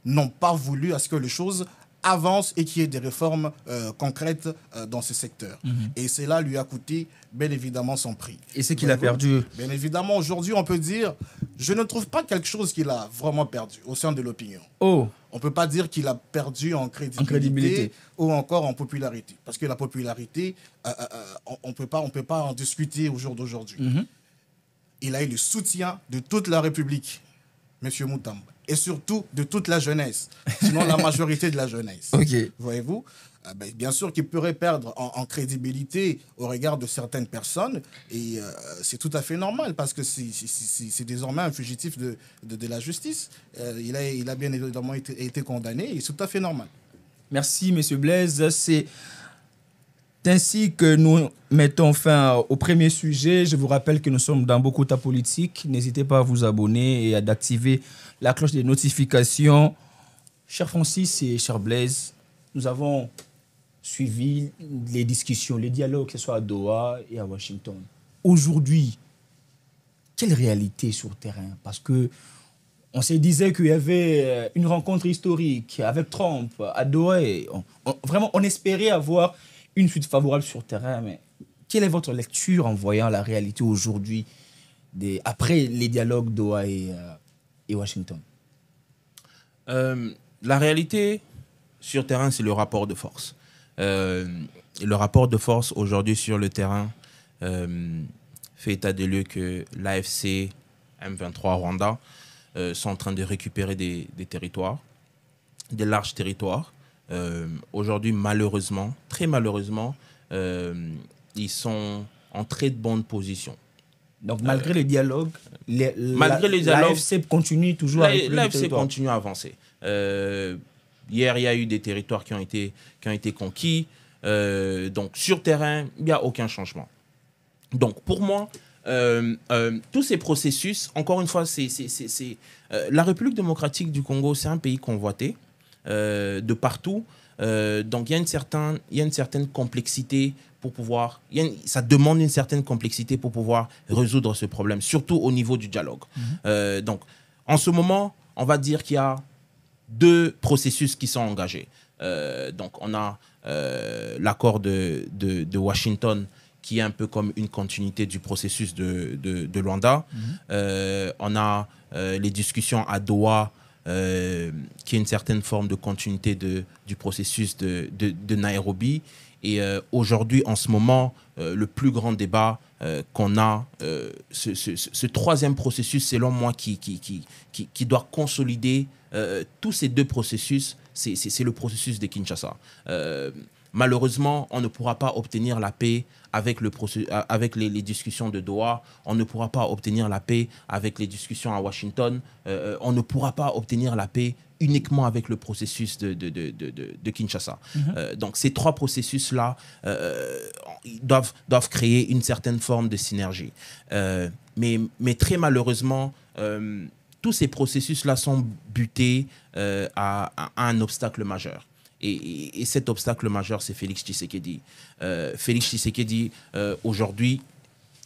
n'ont pas voulu à ce que les choses avance et qu'il y ait des réformes concrètes dans ce secteur. Et cela lui a coûté, bien évidemment, son prix. Et c'est qu'il a perdu. Bien évidemment, aujourd'hui, on peut dire, je ne trouve pas quelque chose qu'il a vraiment perdu au sein de l'opinion. On ne peut pas dire qu'il a perdu en crédibilité ou encore en popularité. Parce que la popularité, on ne peut pas en discuter au jour d'aujourd'hui. Il a eu le soutien de toute la République, M. Moutamba. Et surtout de toute la jeunesse, sinon la majorité de la jeunesse. Voyez-vous, bien sûr qu'il pourrait perdre en crédibilité au regard de certaines personnes, et c'est tout à fait normal, parce que c'est désormais un fugitif de la justice. Il a bien évidemment été condamné, et c'est tout à fait normal. Merci, M. Blaise. C'est ainsi que nous mettons fin au premier sujet. Je vous rappelle que nous sommes dans Bokota Politique. N'hésitez pas à vous abonner et à activer la cloche des notifications. Cher Francis et cher Blaise, nous avons suivi les discussions, les dialogues, que ce soit à Doha et à Washington. Aujourd'hui, quelle réalité sur le terrain? Parce que On se disait qu'il y avait une rencontre historique avec Trump à Doha. Vraiment, on espérait avoir une suite favorable sur terrain. Mais quelle est votre lecture en voyant la réalité aujourd'hui, après les dialogues Doha et Washington? La réalité sur terrain, c'est le rapport de force. Le rapport de force aujourd'hui sur le terrain fait état de lieu que l'AFC M23 Rwanda sont en train de récupérer des territoires, des larges territoires. Aujourd'hui, malheureusement, très malheureusement, ils sont en très bonne position. Donc, malgré les dialogues, l'AFC continue toujours à l'AFC continue à avancer. Hier, il y a eu des territoires qui ont été conquis. Donc, sur terrain, il n'y a aucun changement. Donc, pour moi, tous ces processus, encore une fois, la République démocratique du Congo, c'est un pays convoité de partout. Donc, il y a une certaine complexité pour pouvoir... ça demande une certaine complexité pour pouvoir résoudre ce problème, surtout au niveau du dialogue. Donc, en ce moment, on va dire qu'il y a 2 processus qui sont engagés. Donc, on a l'accord de Washington, qui est un peu comme une continuité du processus de Luanda. On a les discussions à Doha, qui est une certaine forme de continuité du processus de Nairobi. Et aujourd'hui, en ce moment, le plus grand débat qu'on a, ce 3e processus, selon moi, qui doit consolider tous ces 2 processus, c'est le processus de Kinshasa. Malheureusement, on ne pourra pas obtenir la paix avec les discussions de Doha. On ne pourra pas obtenir la paix avec les discussions à Washington. On ne pourra pas obtenir la paix uniquement avec le processus de Kinshasa. Donc, ces 3 processus-là doivent créer une certaine forme de synergie. Mais très malheureusement, tous ces processus-là sont butés à un obstacle majeur. Et cet obstacle majeur, c'est Félix Tshisekedi. Félix Tshisekedi, aujourd'hui,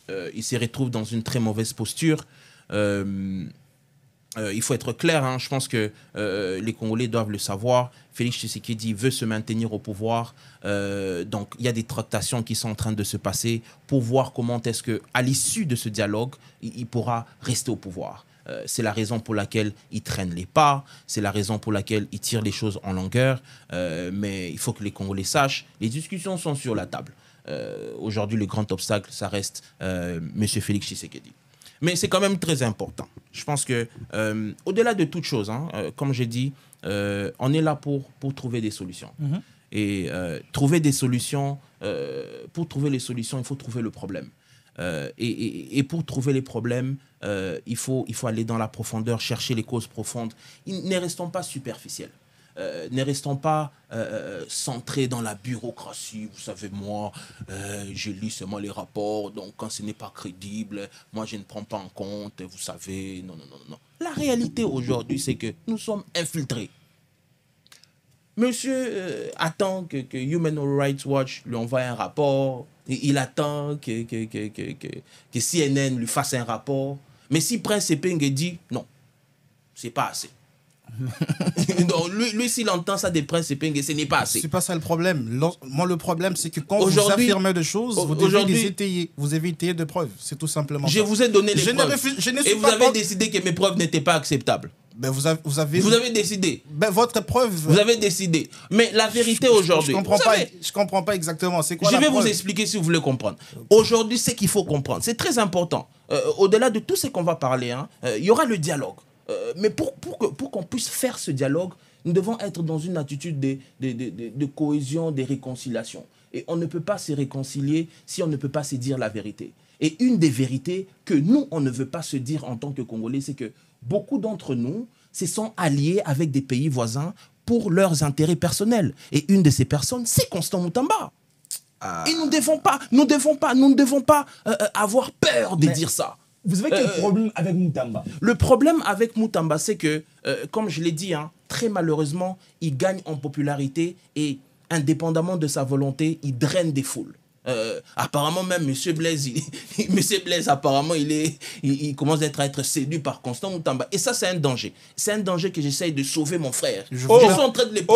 il se retrouve dans une très mauvaise posture. Il faut être clair, hein, je pense que les Congolais doivent le savoir. Félix Tshisekedi veut se maintenir au pouvoir. Donc, il y a des tractations qui sont en train de se passer pour voir comment est-ce qu'à l'issue de ce dialogue, il pourra rester au pouvoir. C'est la raison pour laquelle il traîne les pas, c'est la raison pour laquelle il tire les choses en longueur. Mais il faut que les Congolais sachent, les discussions sont sur la table. Aujourd'hui, le grand obstacle, ça reste M. Félix Tshisekedi. Mais c'est quand même très important. Je pense que, au-delà de toute chose, hein, comme j'ai dit, on est là pour trouver des solutions. Et trouver des solutions, pour trouver les solutions, il faut trouver le problème. Et pour trouver les problèmes, il faut aller dans la profondeur, chercher les causes profondes. Ne restons pas superficiels. Ne restons pas centrés dans la bureaucratie. Vous savez, moi, je lis seulement les rapports, donc quand ce n'est pas crédible, moi, je ne prends pas en compte, vous savez, non. La réalité aujourd'hui, c'est que nous sommes infiltrés. Monsieur attend que Human Rights Watch lui envoie un rapport. Il attend que CNN lui fasse un rapport. Mais si Prince Epeng dit non, c'est pas assez. Donc, lui s'il entend ça des Prince Epeng, ce n'est pas assez. C'est pas ça le problème. Moi, le problème, c'est que quand vous affirmez des choses, vous devez les étayer. Vous devez étayer de preuves. C'est tout simplement je ça. vous ai donné les preuves. Et vous avez décidé que mes preuves n'étaient pas acceptables. Ben vous avez décidé. Ben votre preuve. Vous avez décidé. Mais la vérité aujourd'hui. Je comprends pas exactement. C'est quoi je la vais preuve? vous expliquer si vous voulez comprendre. Aujourd'hui, ce qu'il faut comprendre, c'est très important. Au-delà de tout ce qu'on va parler, hein, il y aura le dialogue. Mais pour qu'on puisse faire ce dialogue, nous devons être dans une attitude de cohésion, de réconciliation. Et on ne peut pas se réconcilier si on ne peut pas se dire la vérité. Et une des vérités que nous, on ne veut pas se dire en tant que Congolais, c'est que beaucoup d'entre nous se sont alliés avec des pays voisins pour leurs intérêts personnels. Et une de ces personnes, c'est Constant Moutamba. Et nous ne devons pas avoir peur de dire ça. Vous avez quel problème avec Moutamba? Le problème avec Moutamba, c'est que, comme je l'ai dit, hein, très malheureusement, il gagne en popularité et indépendamment de sa volonté, il draine des foules. Apparemment même M. Blaise, Monsieur Blaise apparemment il commence à être séduit par Constant Moutamba. Et ça c'est un danger. C'est un danger que j'essaye de sauver mon frère. Je suis en train de l'aider.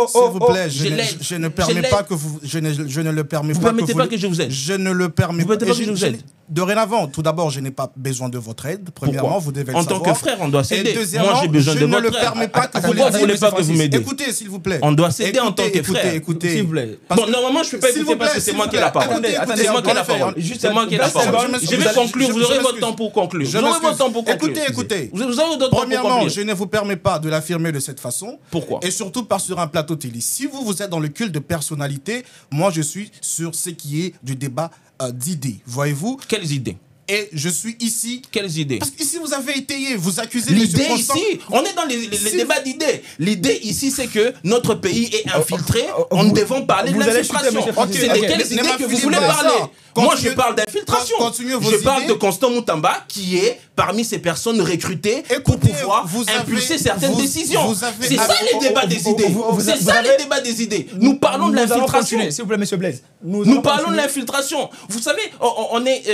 S'il vous plaît, je ne permets pas que vous... Je ne le permets pas. Vous ne permettez pas que je vous aide. Je ne le permets pas. Vous ne permettez pas que je vous aide. Dorénavant, tout d'abord, je n'ai pas besoin de votre aide. Premièrement, vous devez le savoir. En tant que frère, on doit s'aider. Et deuxièmement, moi, j'ai besoin de votre aide. Je ne le permets pas que vous l'aidiez. Vous ne voulez pas que vous m'aidiez. Écoutez, s'il vous plaît. On doit s'aider en tant que frère. Écoutez, s'il vous plaît. Bon, normalement, je ne peux pas écouter parce que c'est moi qui ai la parole. C'est moi qui ai la parole. C'est moi qui ai la parole. Je vais conclure. Vous aurez votre temps pour conclure. Vous aurez votre temps pour conclure. Écoutez. Vous aurez votre temps pour conclure. Premièrement, je ne vous permets pas de l'affirmer de cette façon. Pourquoi? Et surtout pas sur un plateau télé. Si vous êtes dans le culte de personnalité, moi, je suis sur ce qui est du débat d'idées. Voyez-vous? Quelles idées? Et je suis ici. Quelles idées? Parce qu'ici, vous avez étayé, vous accusez l'idée ici, on est dans les débats d'idées. L'idée ici, c'est que notre pays est infiltré. Nous devons parler de l'infiltration. C'est de quelles idées que vous voulez parler? Moi, je parle d'infiltration. Je parle de Constant Moutamba, qui est parmi ces personnes recrutées pour pouvoir impulser certaines décisions. C'est ça les débats des idées. C'est ça les débats des idées. Nous parlons de l'infiltration. S'il vous plaît, monsieur Blaise. Nous parlons de l'infiltration. Vous savez, on est...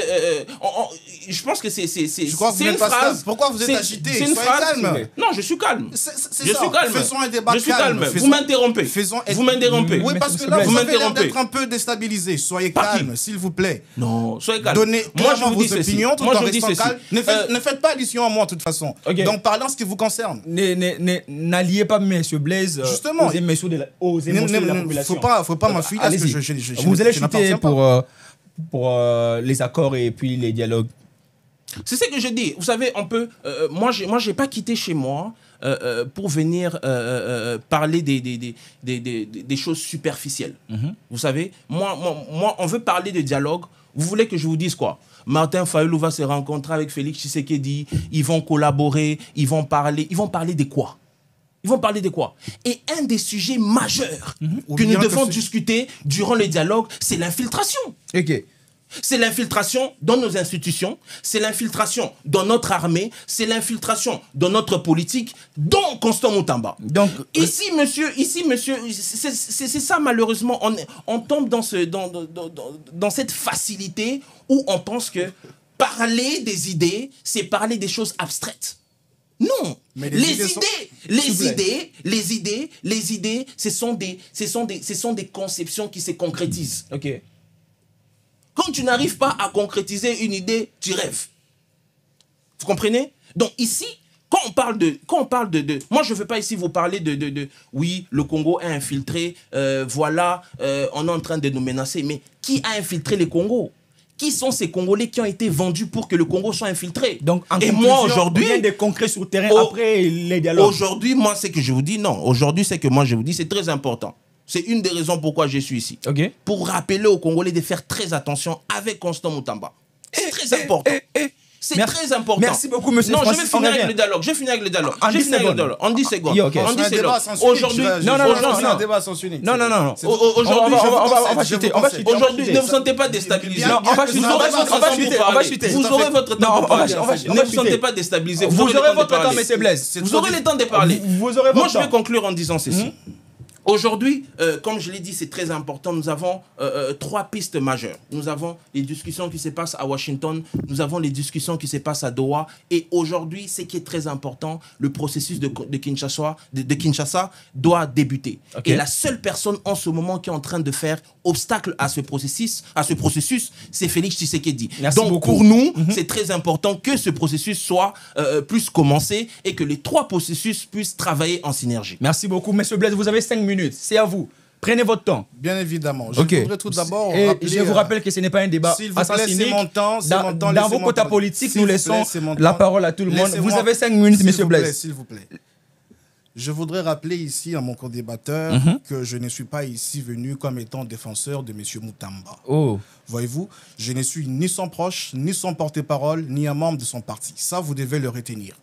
je pense que c'est une phrase. Pourquoi vous êtes agité? C'est une phrase. Calme. Non, je suis calme. Je suis calme. Faisons un débat calme. Vous m'interrompez. Vous m'interrompez. Oui, parce que là, vous avez l'air d'être un peu déstabilisé. Soyez calme, s'il vous plaît. Non, soyez calme. Donnez clairement vos opinions tout en restant calme. Ne faites pas allusion à moi, de toute façon. Donc, parlez en ce qui vous concerne. N'alliez pas M. Blaise aux émotions de la population. Faut pas m'enfuir. Vous allez chuter pour les accords et puis les dialogues. C'est ce que je dis. Vous savez, on peut... moi, j'ai pas quitté chez moi pour venir parler des choses superficielles. Vous savez, moi, on veut parler de dialogue. Vous voulez que je vous dise quoi? Martin Fayulu va se rencontrer avec Félix Tshisekedi. Ils vont collaborer. Ils vont parler de quoi? Ils vont parler de quoi? Et un des sujets majeurs que nous devons discuter durant le dialogue, c'est l'infiltration. Ok. C'est l'infiltration dans nos institutions, c'est l'infiltration dans notre armée, c'est l'infiltration dans notre politique, dont Constant Moutamba. Donc, ici, monsieur, c'est ça malheureusement, on tombe dans cette facilité où on pense que parler des idées, c'est parler des choses abstraites. Non, les idées, ce sont des conceptions qui se concrétisent. Ok. Quand tu n'arrives pas à concrétiser une idée, tu rêves. Vous comprenez? Donc ici, quand on parle de moi, je ne veux pas ici vous parler oui, le Congo est infiltré, voilà, on est en train de nous menacer. Mais qui a infiltré le Congo? Qui sont ces Congolais qui ont été vendus pour que le Congo soit infiltré? Donc, et moi, aujourd'hui... rien de concret sur le terrain après les dialogues. Aujourd'hui, moi, c'est que je vous dis, non. Aujourd'hui, c'est que moi, je vous dis, c'est très important. C'est une des raisons pourquoi je suis ici. Okay. Pour rappeler aux Congolais de faire très attention avec Constant Moutamba. C'est très important. C'est très important. Merci beaucoup, monsieur. Non, je vais finir avec le dialogue. Je vais finir avec le dialogue. En 10 secondes. En 10 secondes. Okay. En 10 secondes. Aujourd'hui, on va chuter. Aujourd'hui, ne vous sentez pas déstabilisé. Non, on va chuter. Vous aurez votre temps pour parler. Ne vous sentez pas déstabilisé. Vous aurez votre temps, monsieur Blaise. Vous aurez le temps de parler. Moi, je vais conclure en disant ceci. Aujourd'hui, comme je l'ai dit, c'est très important. Nous avons 3 pistes majeures. Nous avons les discussions qui se passent à Washington. Nous avons les discussions qui se passent à Doha. Et aujourd'hui, ce qui est très important, le processus de Kinshasa doit débuter. Okay. Et la seule personne en ce moment qui est en train de faire obstacle à ce processus, c'est Félix Tshisekedi. Merci Donc beaucoup. Pour nous, c'est très important que ce processus soit puisse commencer et que les 3 processus puissent travailler en synergie. Merci beaucoup, monsieur Blaise. Vous avez 5 minutes. C'est à vous. Prenez votre temps. Bien évidemment. Je voudrais tout d'abord rappeler... Je vous rappelle que ce n'est pas un débat assassinique. Dans vos quotas politiques, nous laissons la parole à tout le monde. Vous avez 5 minutes, monsieur Blaise. S'il vous plaît. Je voudrais rappeler ici à mon co-débatteur que je ne suis pas ici venu comme étant défenseur de M. Moutamba. Oh. Voyez-vous, je ne suis ni son proche, ni son porte-parole, ni un membre de son parti. Ça, vous devez le retenir.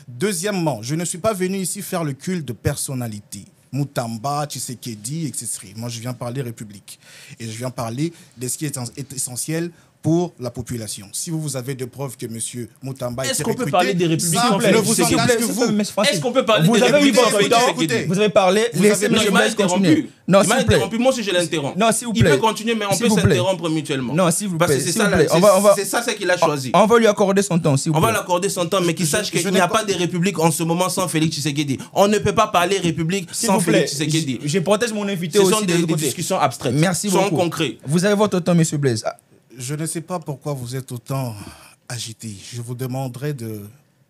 Deuxièmement, je ne suis pas venu ici faire le culte de personnalité. Moutamba, Tshisekedi, etc. Moi, je viens parler République. Et je viens parler de ce qui est essentiel pour la population. Si vous avez des preuves que M. Moutamba est-ce est qu'on peut parler des républiques ça sans ne vous engage que vous. Est-ce qu'on peut parler vous des avez eu républiques votre temps, vous avez parlé, laissez M. Blaise continuer. Non, s'il vous plaît. Moi aussi, je l'interromps. Non, s'il vous plaît. Il peut continuer, mais on peut s'interrompre mutuellement. Non, s'il vous plaît. Parce que c'est ça qu'il a choisi. On va lui accorder son temps, s'il vous plaît. On va l'accorder son temps, mais qu'il sache qu'il n'y a pas de république en ce moment sans Félix Tshisekedi. On ne peut pas parler république sans Félix Tshisekedi. Je protège mon invité aussi. Ce sont des discussions abstraites. Merci beaucoup. Sont concrets. Vous avez votre temps, M. Blaise. Je ne sais pas pourquoi vous êtes autant agité. Je vous demanderai de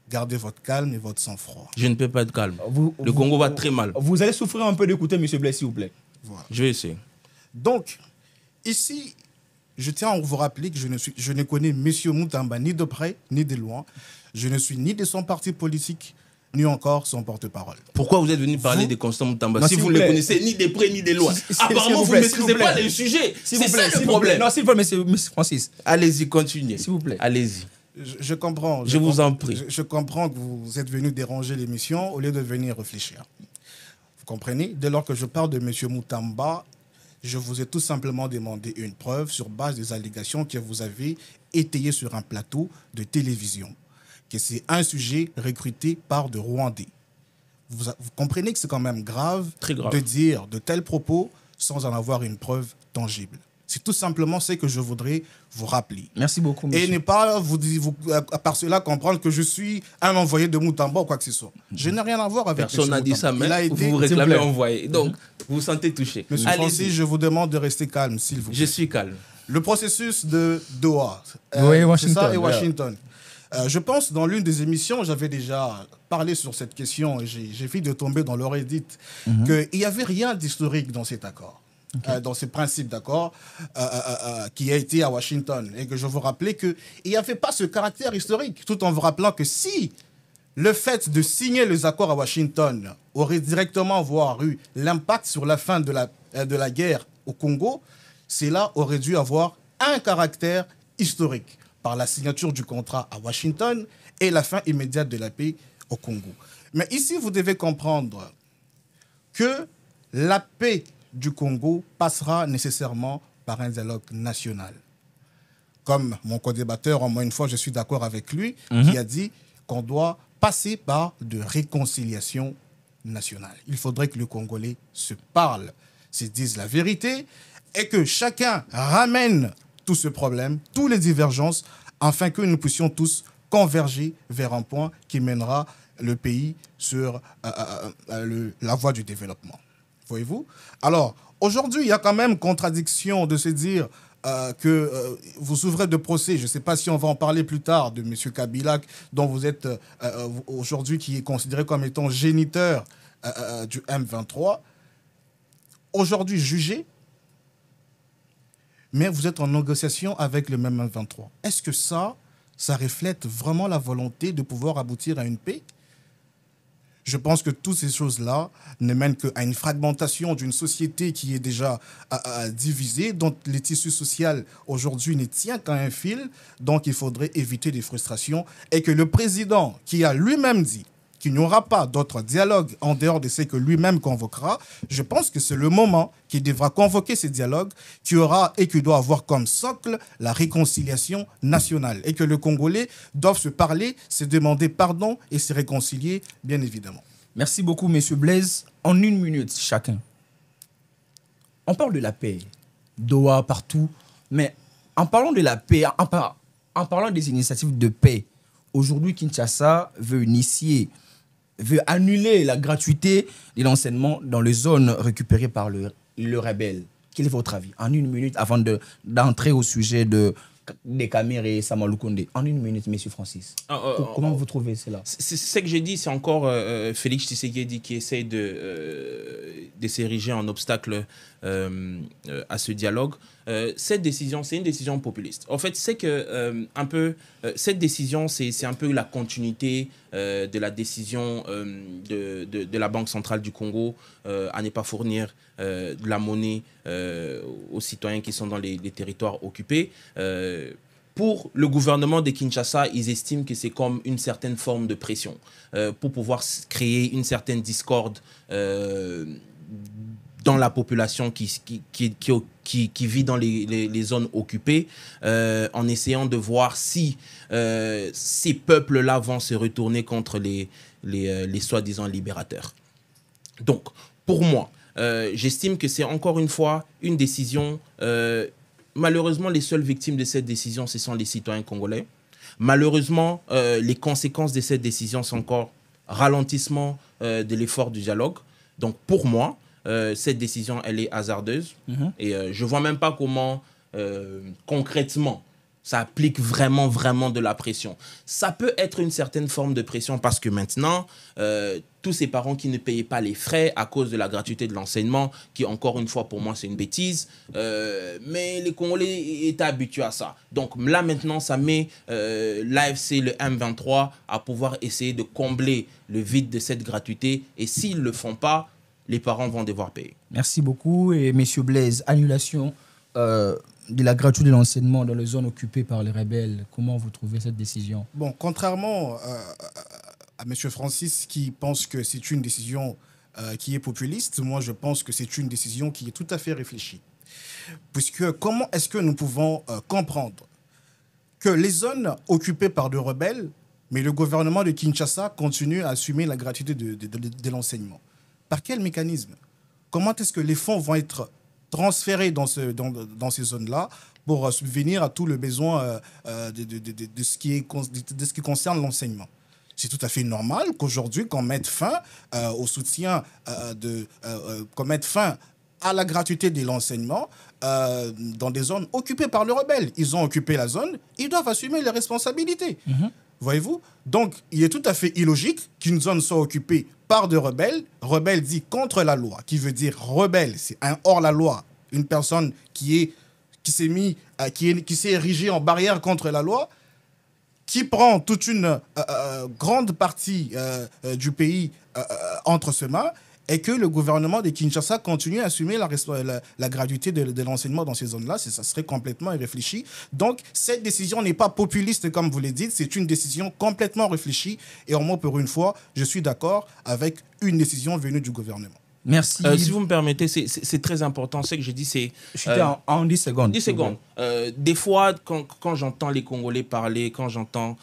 garder votre calme et votre sang-froid. Je ne peux pas être calme. Le Congo va très mal. Vous allez souffrir un peu d'écouter M. Blaise, s'il vous plaît. Voilà. Je vais essayer. Donc, ici, je tiens à vous rappeler que je ne connais M. Moutamba ni de près ni de loin. Je ne suis ni de son parti politique, ni encore son porte-parole. Pourquoi vous êtes venu parler de Constant Moutamba si vous ne le connaissez ni de près ni de loin? Apparemment, vous ne maîtrisez pas les sujets. C'est ça le problème. Non, s'il vous plaît, M. Francis. Allez-y, continuez. S'il vous plaît. Allez-y. Je comprends. Je vous en prie. Je comprends que vous êtes venu déranger l'émission au lieu de venir réfléchir. Vous comprenez? Dès lors que je parle de M. Moutamba, je vous ai tout simplement demandé une preuve sur base des allégations que vous avez étayées sur un plateau de télévision. Que c'est un sujet recruté par de Rwandais. Vous comprenez que c'est quand même grave, de dire de tels propos sans en avoir une preuve tangible. C'est tout simplement ce que je voudrais vous rappeler. Merci beaucoup, monsieur. Et ne pas par cela comprendre que je suis un envoyé de Moutamba ou quoi que ce soit. Je n'ai rien à voir avec Personne n'a dit ça, mais vous vous réclamez envoyé. Donc, vous vous sentez touché. Monsieur Francis, je vous demande de rester calme, s'il vous plaît. Je suis calme. Le processus de Doha, Washington, et Washington. Je pense dans l'une des émissions, j'avais déjà parlé sur cette question et j'ai fait de tomber dans l'oreille dite qu'il n'y avait rien d'historique dans cet accord, dans ces principes d'accord qui a été à Washington. Et que je vous rappelais qu'il n'y avait pas ce caractère historique, tout en vous rappelant que si le fait de signer les accords à Washington aurait directement eu l'impact sur la fin de la guerre au Congo, cela aurait dû avoir un caractère historique par la signature du contrat à Washington et la fin immédiate de la paix au Congo. Mais ici, vous devez comprendre que la paix du Congo passera nécessairement par un dialogue national. Comme mon co-débatteur, en moins une fois, je suis d'accord avec lui, qui a dit qu'on doit passer par de réconciliation nationale. Il faudrait que les Congolais se parlent, se disent la vérité et que chacun ramène tout ce problème, toutes les divergences, afin que nous puissions tous converger vers un point qui mènera le pays sur la voie du développement. Voyez-vous? Alors, aujourd'hui, il y a quand même contradiction de se dire que vous ouvrez de procès. Je ne sais pas si on va en parler plus tard de M. Kabila, dont vous êtes aujourd'hui, qui est considéré comme étant géniteur du M23. Aujourd'hui jugé, mais vous êtes en négociation avec le même M23. Est-ce que ça reflète vraiment la volonté de pouvoir aboutir à une paix? Je pense que toutes ces choses-là ne mènent qu'à une fragmentation d'une société qui est déjà divisée, dont les tissus sociaux aujourd'hui ne tiennent qu'à un fil. Donc, il faudrait éviter des frustrations et que le président, qui a lui-même dit qu'il n'y aura pas d'autre dialogue en dehors de ce que lui-même convoquera, je pense que c'est le moment qu'il devra convoquer ces dialogues qui aura et qui doit avoir comme socle la réconciliation nationale et que les Congolais doivent se parler, se demander pardon et se réconcilier, bien évidemment. Merci beaucoup, M. Blaise. En une minute, chacun. On parle de la paix, Doha, partout, mais en parlant de la paix, en parlant des initiatives de paix, aujourd'hui, Kinshasa veut annuler la gratuité de l'enseignement dans les zones récupérées par le rebelle. Quel est votre avis? En une minute, avant d'entrer au sujet des Camere et Samalou Kondé. En une minute, M. Francis. Comment vous trouvez cela? C'est ce que j'ai dit, c'est encore Félix Tshisekedi qui essaye de s'ériger en obstacle à ce dialogue. Cette décision, c'est une décision populiste. En fait, c'est que cette décision, c'est un peu la continuité de la décision de la Banque centrale du Congo à ne pas fournir de la monnaie aux citoyens qui sont dans les territoires occupés. Pour le gouvernement de Kinshasa, ils estiment que c'est comme une certaine forme de pression pour pouvoir créer une certaine discorde dans la population qui vit dans les zones occupées, en essayant de voir si ces peuples-là vont se retourner contre les soi-disant libérateurs. Donc, pour moi, j'estime que c'est encore une fois une décision... malheureusement, les seules victimes de cette décision, ce sont les citoyens congolais. Malheureusement, les conséquences de cette décision sont encore ralentissement de l'effort du dialogue. Donc, pour moi, cette décision, elle est hasardeuse. Et je ne vois même pas comment, concrètement, ça applique vraiment de la pression. Ça peut être une certaine forme de pression parce que maintenant, tous ces parents qui ne payaient pas les frais à cause de la gratuité de l'enseignement, qui encore une fois pour moi c'est une bêtise, mais les Congolais étaient habitués à ça. Donc là maintenant ça met l'AFC, le M23 à pouvoir essayer de combler le vide de cette gratuité et s'ils ne le font pas, les parents vont devoir payer. Merci beaucoup. Et Monsieur Blaise, annulation de la gratuité de l'enseignement dans les zones occupées par les rebelles. Comment vous trouvez cette décision? Bon, contrairement à M. Francis qui pense que c'est une décision qui est populiste, moi je pense que c'est une décision qui est tout à fait réfléchie. Puisque comment est-ce que nous pouvons comprendre que les zones occupées par des rebelles, mais le gouvernement de Kinshasa continue à assumer la gratuité de l'enseignement? Par quel mécanisme? Comment est-ce que les fonds vont être transférés dans ces zones-là pour subvenir à tout le besoin de ce qui concerne l'enseignement? C'est tout à fait normal qu'aujourd'hui, qu'on mette fin au soutien, qu'on mette fin à la gratuité de l'enseignement dans des zones occupées par les rebelles. Ils ont occupé la zone, ils doivent assumer les responsabilités. Voyez-vous? Donc, il est tout à fait illogique qu'une zone soit occupée par des rebelles. Rebelle dit contre la loi, qui veut dire rebelle, c'est un hors-la-loi. Une personne qui s'est érigée en barrière contre la loi, qui prend toute une grande partie du pays entre ses mains, et que le gouvernement de Kinshasa continue à assumer la gratuité de l'enseignement dans ces zones-là, ça serait complètement irréfléchi. Donc, cette décision n'est pas populiste, comme vous l'avez dit, c'est une décision complètement réfléchie. Et au moins, pour une fois, je suis d'accord avec une décision venue du gouvernement. Merci. Si vous me permettez, c'est très important. Ce que j'ai dit, c'est... en 10 secondes. 10 secondes. Des fois, quand j'entends les Congolais parler, quand j'entends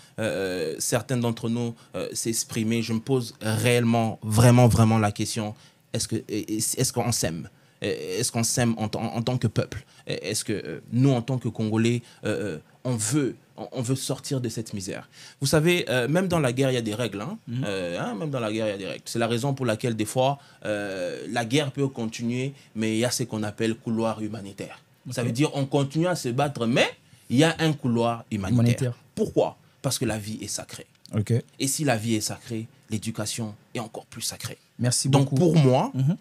certains d'entre nous s'exprimer, je me pose réellement, vraiment la question, est-ce qu'on s'aime? Est-ce qu'on s'aime en tant que peuple? Est-ce que nous, en tant que Congolais, on veut sortir de cette misère? Vous savez, même dans la guerre, il y a des règles. Même dans la guerre, il y a des règles. C'est la raison pour laquelle, des fois, la guerre peut continuer, mais il y a ce qu'on appelle couloir humanitaire. Okay. Ça veut dire on continue à se battre, mais il y a un couloir humanitaire. Pourquoi? Parce que la vie est sacrée. Okay. Et si la vie est sacrée, l'éducation est encore plus sacrée. Merci beaucoup. Donc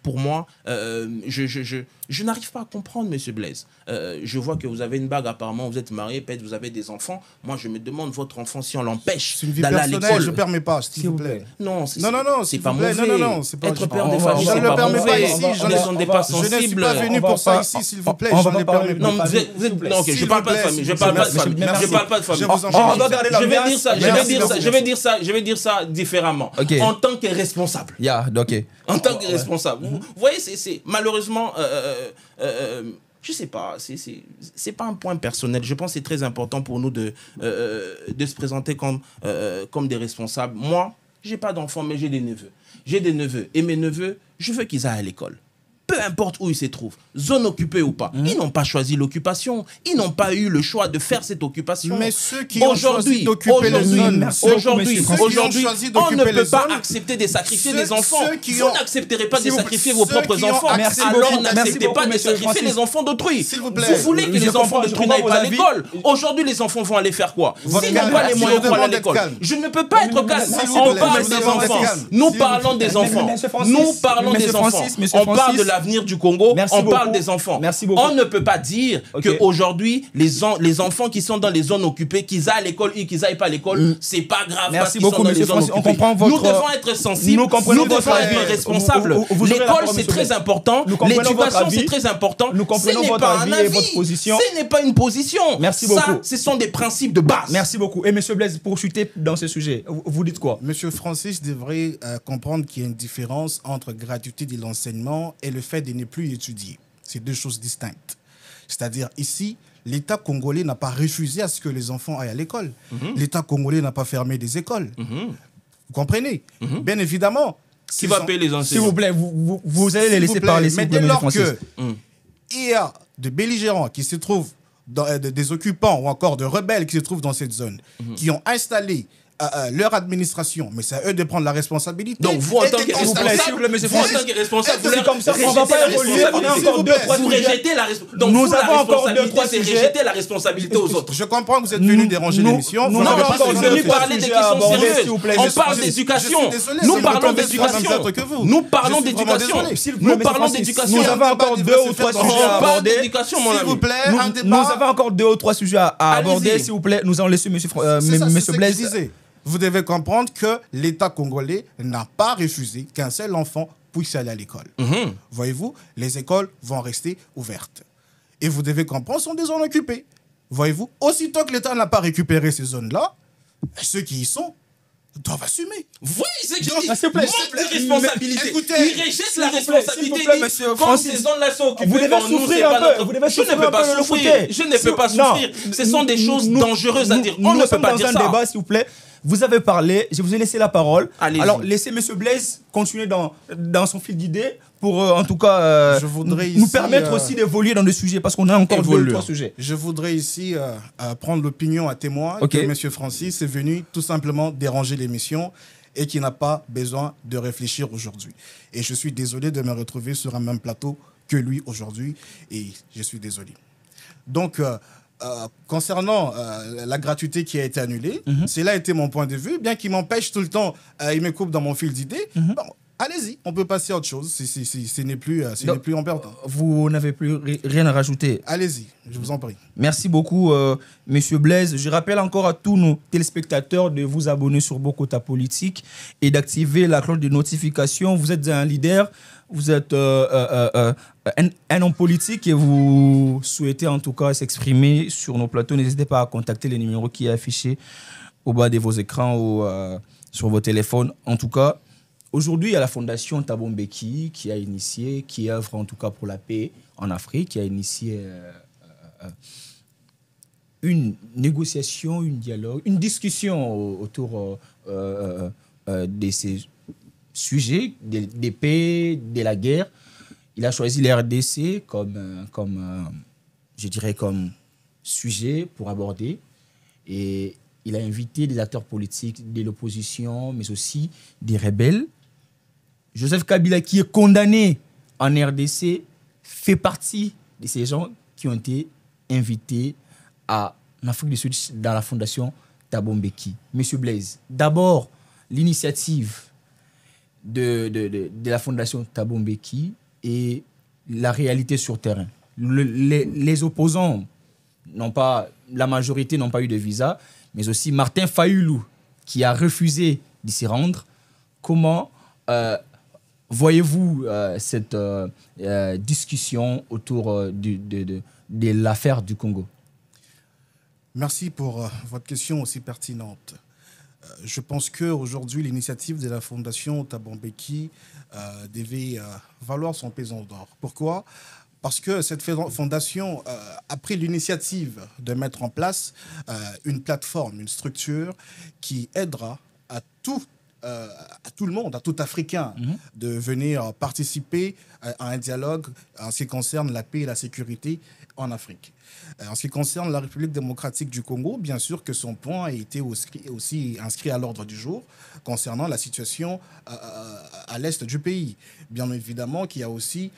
pour moi, je n'arrive pas à comprendre, Monsieur Blaise. Je vois que vous avez une bague, apparemment, vous êtes marié, peut-être vous avez des enfants. Moi, je me demande, votre enfant, si on l'empêche d'aller à l'école... Je ne permets pas, s'il vous plaît. Non, c'est pas mauvais. Être père de famille, c'est pas mauvais. Je ne suis pas venu pour ça ici, s'il vous plaît. Je ne permets pas. Non, je ne parle pas de famille. Je ne parle pas de famille. Je vais dire ça différemment. En tant que responsable. En tant que responsable. Vous voyez, c'est malheureusement, je sais pas, c'est pas un point personnel. Je pense que c'est très important pour nous de se présenter comme des responsables. Moi, j'ai pas d'enfants, mais j'ai des neveux. J'ai des neveux. Et mes neveux, je veux qu'ils aillent à l'école. Peu importe où ils se trouvent, zone occupée ou pas. Ils n'ont pas choisi l'occupation. Ils n'ont pas eu le choix de faire cette occupation. Mais ceux qui ont choisi d'occuper les zones, aujourd'hui, on ne peut pas accepter de sacrifier des enfants. Vous n'accepterez pas de sacrifier vos propres enfants. Alors n'acceptez pas de sacrifier les enfants d'autrui. Vous voulez que les enfants d'autrui n'aillent pas à l'école. Aujourd'hui, les enfants vont aller faire quoi? S'ils n'ont pas les moyens pour aller à l'école. Je ne peux pas être calme. On parle des enfants. Nous parlons des enfants. Nous parlons des enfants. On parle de l'avenir du Congo, on parle des enfants. On ne peut pas dire qu'aujourd'hui, les enfants qui sont dans les zones occupées, qu'ils aillent à l'école ou qu'ils n'aillent pas à l'école, c'est pas grave parce qu'ils sont dans les zones occupées. Nous devons être sensibles, nous devons être responsables. L'école, c'est très important. L'éducation, c'est très important. Ce n'est pas un avis, ce n'est pas une position. Ça, ce sont des principes de base. Merci beaucoup. Et M. Blaise, pour chuter dans ce sujet, vous dites quoi? M. Francis devrait comprendre qu'il y a une différence entre gratuité de l'enseignement et le le fait de ne plus étudier. C'est deux choses distinctes. C'est-à-dire ici, l'État congolais n'a pas refusé à ce que les enfants aillent à l'école. L'État congolais n'a pas fermé des écoles. Vous comprenez? Bien évidemment. Qui va payer les enseignants? S'il vous plaît, vous allez les laisser parler. Mais dès lors qu'il y a de belligérants qui se trouvent, des occupants ou encore de rebelles qui se trouvent dans cette zone, qui ont installé leur administration, mais c'est à eux de prendre la responsabilité. Donc vous en tant que responsable, c'est comme ça qu'on va pas évoluer. On a encore deux, trois vous rejetez la responsabilité. Donc nous avons encore deux, trois sujets. Rejeter la responsabilité aux autres. Je comprends que vous êtes venus déranger l'émission. Nous n'avons pas venu parler des questions sérieuses. On parle d'éducation. Nous parlons d'éducation. Nous parlons d'éducation. Nous parlons d'éducation. Nous avons encore deux ou trois sujets à aborder. S'il vous plaît, un débat. Nous avons encore deux ou trois sujets à aborder. S'il vous plaît, nous allons laisser Monsieur Blaise. Vous devez comprendre que l'État congolais n'a pas refusé qu'un seul enfant puisse aller à l'école. Voyez-vous, les écoles vont rester ouvertes. Et vous devez comprendre, sont des zones occupées. Voyez-vous, aussitôt que l'État n'a pas récupéré ces zones-là, ceux qui y sont doivent assumer. Oui, c'est que je dis. S'il vous plaît, responsabilité. Écoutez, il rejette la responsabilité. Comme ces zones-là sont occupées, vous devez souffrir un peu. Je ne peux pas souffrir. Je ne peux pas souffrir. Ce sont des choses dangereuses à dire. On ne peut pas dire ça. Dans un débat, s'il vous plaît. Vous avez parlé, je vous ai laissé la parole. Alors, laissez M. Blaise continuer dans son fil d'idées pour, en tout cas, nous permettre aussi d'évoluer dans le sujet, parce qu'on a encore deux ou trois sujets. Je voudrais ici prendre l'opinion à témoin que M. Francis est venu tout simplement déranger l'émission et qui n'a pas besoin de réfléchir aujourd'hui. Et je suis désolé de me retrouver sur un même plateau que lui aujourd'hui, et je suis désolé. Donc, concernant la gratuité qui a été annulée, cela a été mon point de vue, bien qu'il m'empêche tout le temps, il me coupe dans mon fil d'idées. Bon, allez-y, on peut passer à autre chose, ce n'est plus important. Vous n'avez plus rien à rajouter? Allez-y, je vous en prie. Merci beaucoup, Monsieur Blaise. Je rappelle encore à tous nos téléspectateurs de vous abonner sur Bokota Politique et d'activer la cloche de notification. Vous êtes un leader, vous êtes un homme politique et vous souhaitez en tout cas s'exprimer sur nos plateaux. N'hésitez pas à contacter les numéros qui est affiché au bas de vos écrans ou sur vos téléphones. En tout cas, aujourd'hui, il y a la fondation Thabo Mbeki qui a initié, qui œuvre en tout cas pour la paix en Afrique, qui a initié une négociation, un dialogue, une discussion autour de ces sujets, des paix, de la guerre. Il a choisi les RDC je dirais, comme sujet pour aborder. Et il a invité des acteurs politiques de l'opposition, mais aussi des rebelles. Joseph Kabila, qui est condamné en RDC, fait partie de ces gens qui ont été invités en Afrique du Sud dans la fondation Thabo Mbeki. Monsieur Blaise, d'abord, l'initiative de la fondation Thabo Mbeki et la réalité sur terrain. Les opposants la majorité n'ont pas eu de visa, mais aussi Martin Fayulu qui a refusé d'y s'y rendre. Comment voyez-vous cette discussion autour de l'affaire du Congo? Merci pour votre question aussi pertinente. Je pense qu'aujourd'hui, l'initiative de la fondation Thabo Mbeki devait valoir son pesant d'or. Pourquoi? Parce que cette fondation a pris l'initiative de mettre en place une plateforme, une structure qui aidera à tout le monde, à tout Africain, de venir participer à un dialogue en ce qui concerne la paix et la sécurité en Afrique. En ce qui concerne la République démocratique du Congo, bien sûr que son point a été aussi inscrit à l'ordre du jour concernant la situation à l'est du pays. Bien évidemment qu'il y a aussi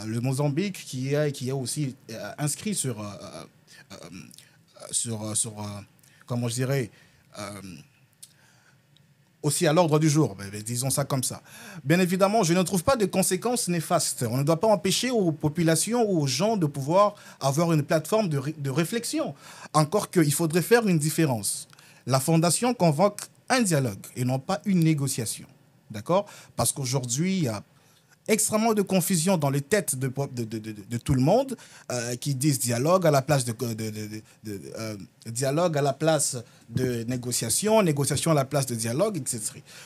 le Mozambique qui est aussi inscrit sur comment je dirais, aussi à l'ordre du jour, disons ça comme ça. Bien évidemment, je ne trouve pas de conséquences néfastes. On ne doit pas empêcher aux populations ou aux gens de pouvoir avoir une plateforme de réflexion. Encore qu'il faudrait faire une différence. La Fondation convoque un dialogue et non pas une négociation. D'accord? Parce qu'aujourd'hui, il y a extrêmement de confusion dans les têtes de tout le monde qui disent dialogue à la place dialogue à la place de négociation, négociation à la place de dialogue, etc.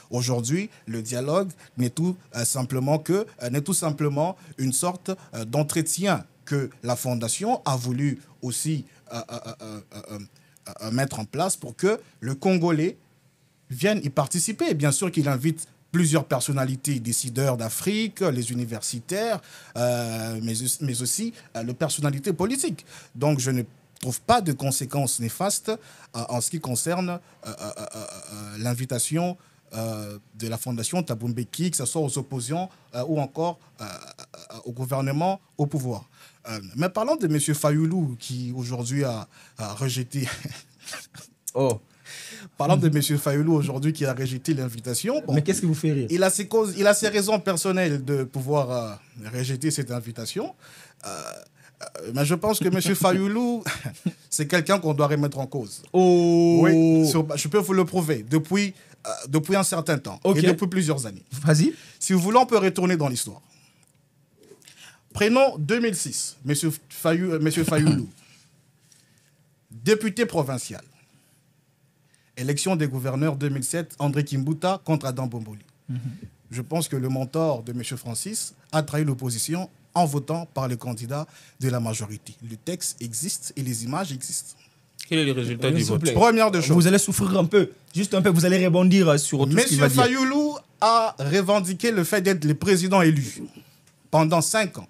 Aujourd'hui, le dialogue n'est tout simplement une sorte d'entretien que la Fondation a voulu aussi mettre en place pour que le Congolais vienne y participer. Bien sûr qu'il invite plusieurs personnalités, décideurs d'Afrique, les universitaires, mais aussi les personnalités politiques. Donc, je ne trouve pas de conséquences néfastes en ce qui concerne l'invitation de la Fondation Thabo Mbeki, que ce soit aux opposants ou encore au gouvernement, au pouvoir. Mais parlons de M. Fayoulou, qui aujourd'hui a rejeté... Parlant de M. Fayoulou aujourd'hui qui a rejeté l'invitation. Bon, mais qu'est-ce qui vous fait rire? Il a ses raisons personnelles de pouvoir rejeter cette invitation. Mais je pense que M. Fayoulou, c'est quelqu'un qu'on doit remettre en cause. Oui, je peux vous le prouver depuis un certain temps et depuis plusieurs années. Vas-y. Si vous voulez, on peut retourner dans l'histoire. Prenons 2006, M. Fayoulou, député provincial. Élection des gouverneurs 2007, André Kimbuta contre Adam Bomboli. Je pense que le mentor de M. Francis a trahi l'opposition en votant par le candidat de la majorité. Le texte existe et les images existent. Quel est le résultat du vote? Première des choses. Vous allez souffrir un peu, juste un peu, vous allez rebondir sur tout ce qu'il va dire. M. Fayoulou a revendiqué le fait d'être le président élu pendant 5 ans.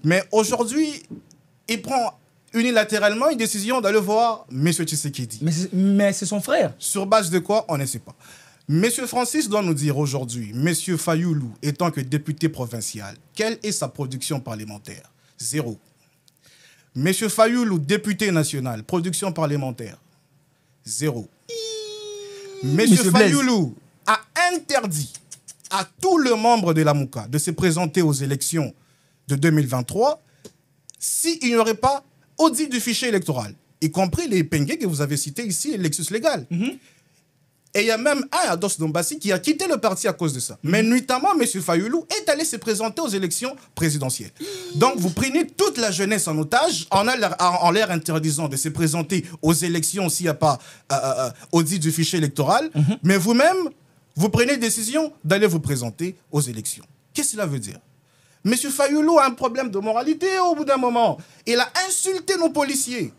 Mais aujourd'hui, il prend unilatéralement une décision d'aller voir M. Tshisekedi. Mais c'est son frère. Sur base de quoi, on ne sait pas. M. Francis doit nous dire aujourd'hui, M. Fayoulou, étant que député provincial, quelle est sa production parlementaire? 0. M. Fayoulou, député national, production parlementaire? 0. M. Fayoulou a interdit à tous les membres de la Mouka de se présenter aux élections de 2023 s'il n'y aurait pas audit du fichier électoral, y compris les Pengue que vous avez cités ici, Lexus Légal. Et il y a même un Ados Dombassi qui a quitté le parti à cause de ça. Mais nuitamment, M. Fayoulou est allé se présenter aux élections présidentielles. Donc, vous prenez toute la jeunesse en otage en l'air interdisant de se présenter aux élections s'il n'y a pas audit du fichier électoral. Mais vous-même, vous prenez décision d'aller vous présenter aux élections. Qu'est-ce que cela veut dire? M. Fayoulou a un problème de moralité au bout d'un moment. Il a insulté nos policiers.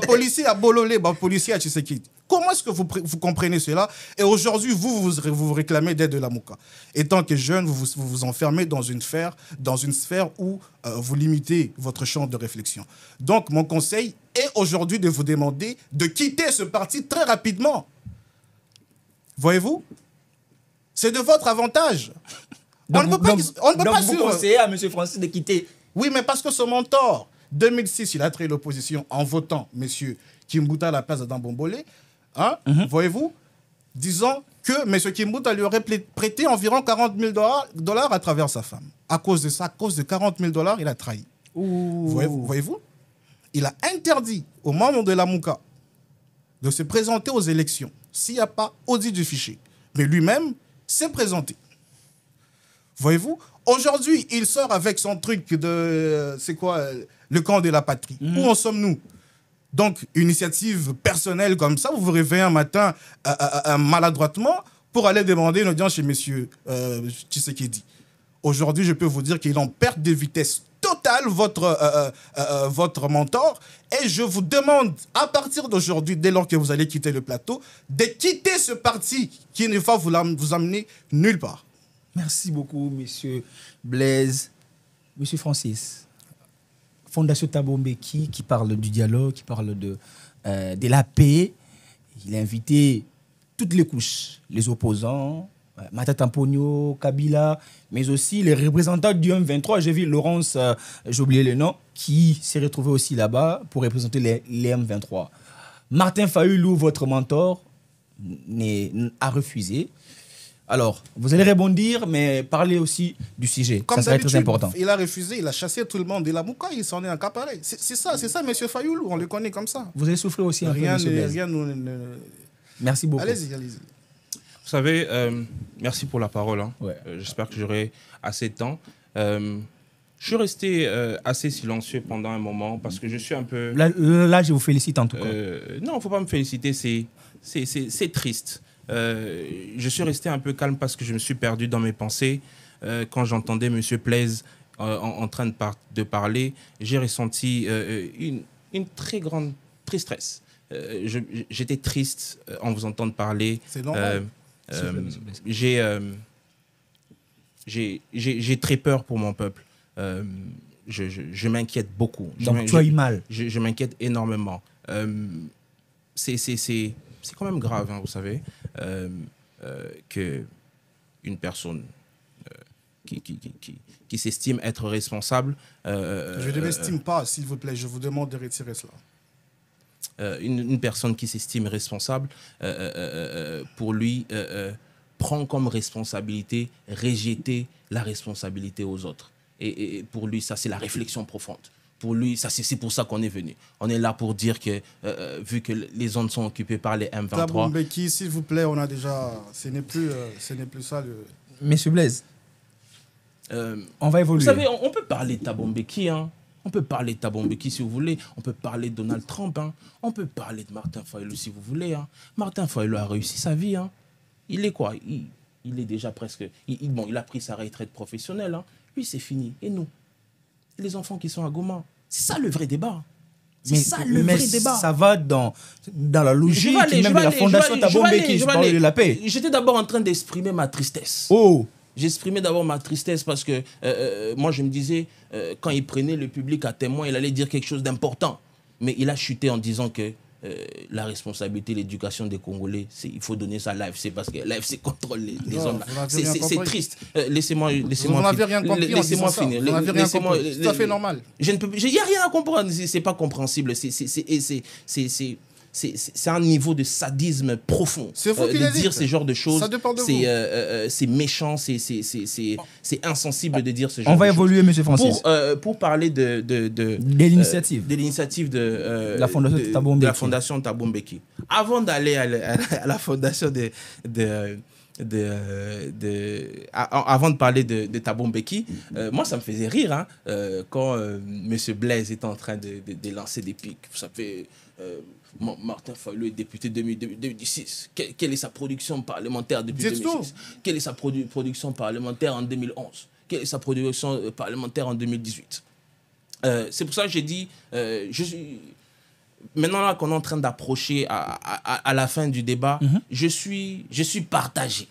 Policier à Bololé, policier à Tshisekedi. Comment est-ce que vous comprenez cela? Et aujourd'hui, vous réclamez d'aide de la Mouka. Étant que jeune, vous vous enfermez dans une sphère où vous limitez votre champ de réflexion. Donc, mon conseil est aujourd'hui de vous demander de quitter ce parti très rapidement. Voyez-vous? C'est de votre avantage. On ne peut pas vous conseiller à M. Francis de quitter. Oui, mais parce que ce mentor, 2006, il a créé l'opposition en votant M. Kimbuta à la place d'Adam Bombolé. Voyez-vous, disant que M. Kimbuta lui aurait prêté environ 40 000 $ à travers sa femme. À cause de ça, à cause de 40 000 $, il a trahi. Voyez-vous, il a interdit aux membres de la Mouka de se présenter aux élections s'il n'y a pas audit du fichier. Mais lui-même s'est présenté. Voyez-vous, aujourd'hui, il sort avec son truc de... C'est quoi? Le camp de la patrie. Où en sommes-nous? Donc, initiative personnelle comme ça, vous vous réveillez un matin maladroitement pour aller demander une audience chez M. Tshisekedi. Aujourd'hui, je peux vous dire qu'il est en perte de vitesse totale, votre mentor. Et je vous demande, à partir d'aujourd'hui, dès lors que vous allez quitter le plateau, de quitter ce parti qui ne va vous amener nulle part. Merci beaucoup, M. Blaise. M. Francis, Fondation Thabo Mbeki, qui parle du dialogue, qui parle de la paix. Il a invité toutes les couches, les opposants, Matata Mponyo, Kabila, mais aussi les représentants du M23. J'ai vu Laurence, j'ai oublié le nom, qui s'est retrouvé aussi là-bas pour représenter les M23. Martin Fayoulou, votre mentor, a refusé. Alors, vous allez rebondir, mais parlez aussi du sujet. Comme ça serait très important. Il a refusé, il a chassé tout le monde de la Mouka, il s'en est accaparé. C'est ça, M. Fayoulou, on le connaît comme ça. Vous allez souffler aussi un peu, rien Merci beaucoup. Allez-y. Vous savez, merci pour la parole. Hein. Ouais. J'espère que j'aurai assez de temps. Je suis resté assez silencieux pendant un moment parce que je suis un peu... Là, je vous félicite en tout cas. Non, il ne faut pas me féliciter, c'est triste. Je suis resté un peu calme parce que je me suis perdu dans mes pensées. Quand j'entendais M. Plaise en train de parler, j'ai ressenti une très grande tristesse. J'étais triste en vous entendant parler. C'est normal. J'ai très peur pour mon peuple. Je m'inquiète beaucoup. Donc tu as eu mal. Je m'inquiète énormément. C'est quand même grave, hein, vous savez, qu'une personne qui s'estime être responsable... je ne m'estime pas, s'il vous plaît. Je vous demande de retirer cela. Une personne qui s'estime responsable, pour lui, prend comme responsabilité, rejeter la responsabilité aux autres. Et pour lui, ça, c'est la réflexion profonde. Pour lui, c'est pour ça qu'on est venu. On est là pour dire que, vu que les zones sont occupées par les M23... Thabo Mbeki, s'il vous plaît, on a déjà... Ce n'est plus ça le... Monsieur Blaise, on va évoluer. Vous savez, on peut parler de Thabo Mbeki, hein. On peut parler de Thabo Mbeki si vous voulez. On peut parler de Donald Trump. Hein. On peut parler de Martin Fayulu si vous voulez. Hein. Martin Fayulu a réussi sa vie. Hein. Il est quoi? Il est déjà presque... il a pris sa retraite professionnelle. Hein. Lui, c'est fini. Et nous? Les enfants qui sont à Goma. C'est ça le vrai débat. C'est ça le vrai débat. Ça va dans la logique même de la fondation Thabo Mbeki. Je parle de la paix. J'étais d'abord en train d'exprimer ma tristesse. Oh! J'exprimais d'abord ma tristesse parce que moi, je me disais, quand il prenait le public à témoin, il allait dire quelque chose d'important. Mais il a chuté en disant que la responsabilité, l'éducation des Congolais, il faut donner ça à l'AFC parce que l'AFC contrôle les zones. C'est triste. Laissez-moi finir. Vous n'avez rien compris. Laissez-moi finir. Vous n'avez rien compris. C'est tout à fait normal. Il n'y a rien à comprendre. C'est pas compréhensible. C'est un niveau de sadisme profond. C'est vous qui de dire ce genre de choses. Ça dépend de vous. C'est méchant, c'est insensible de dire ce genre de choses. On va évoluer, M. Francis. Pour parler de l'initiative de la Fondation Thabo Mbeki. Avant d'aller à la fondation avant de parler de Thabo Mbeki, moi ça me faisait rire hein, quand M. Blaise était en train de lancer des pics. Vous savez, Martin Fayulu est député 2016. Quelle est sa production parlementaire depuis 2006? Quelle est sa production parlementaire en 2011? Quelle est sa production parlementaire en 2018? C'est pour ça que j'ai dit, maintenant là qu'on est en train d'approcher à la fin du débat, je suis partagé.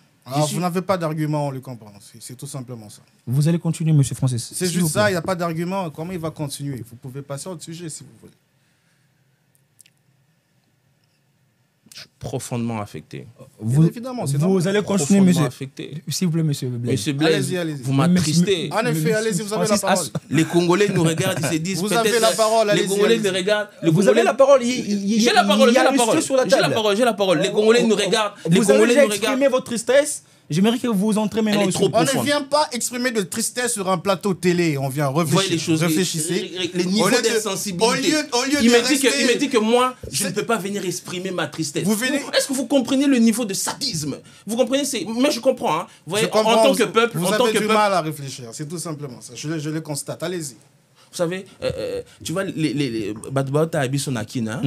Vous n'avez pas d'argument, on le comprend. C'est tout simplement ça. Vous allez continuer, M. Francis. C'est juste ça, il n'y a pas d'argument. Comment il va continuer? Vous pouvez passer au sujet si vous voulez. Je suis profondément affecté. Évidemment, vous allez continuer, monsieur. S'il vous plaît, monsieur Blaise. Monsieur Blaise, vous m'attristez. En effet, allez-y, vous avez la parole. Les Congolais nous regardent, ils se disent vous avez la parole, allez-y. Les Congolais nous regardent. Vous avez la parole. J'ai la parole, j'ai la parole. Les Congolais nous regardent. Vous avez déjà exprimé votre tristesse. J'aimerais que vous entrez maintenant. On ne vient pas exprimer de tristesse sur un plateau télé. On vient réfléchir. Les choses, réfléchissez. Les niveaux d'insensibilité. Il me dit que moi, je ne peux pas venir exprimer ma tristesse. Est-ce que vous comprenez le niveau de sadisme? Vous comprenez? Mais je comprends. Hein. Vous voyez, en tant que peuple, vous avez du mal à réfléchir. C'est tout simplement ça. Je le constate. Allez-y. Vous savez, tu vois, les Batbata Abisso Nakina,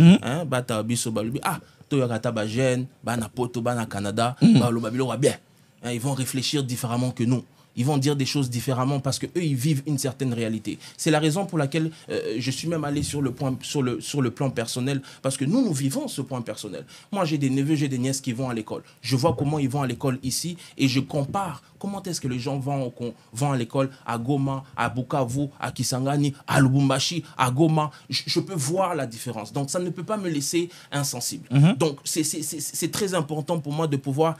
Bata Abisso Balubi, Toyota Bajen, Bana Poto, Bana Canada, Balo Babilo va bien. Ils vont réfléchir différemment que nous. Ils vont dire des choses différemment parce qu'eux, ils vivent une certaine réalité. C'est la raison pour laquelle je suis même allé sur le plan personnel, parce que nous vivons ce point personnel. Moi, j'ai des neveux, j'ai des nièces qui vont à l'école. Je vois comment ils vont à l'école ici et je compare comment est-ce que les gens vont à l'école à Goma, à Bukavu, à Kisangani, à Lubumbashi, à Goma. Je peux voir la différence. Donc, ça ne peut pas me laisser insensible. Donc, c'est très important pour moi de pouvoir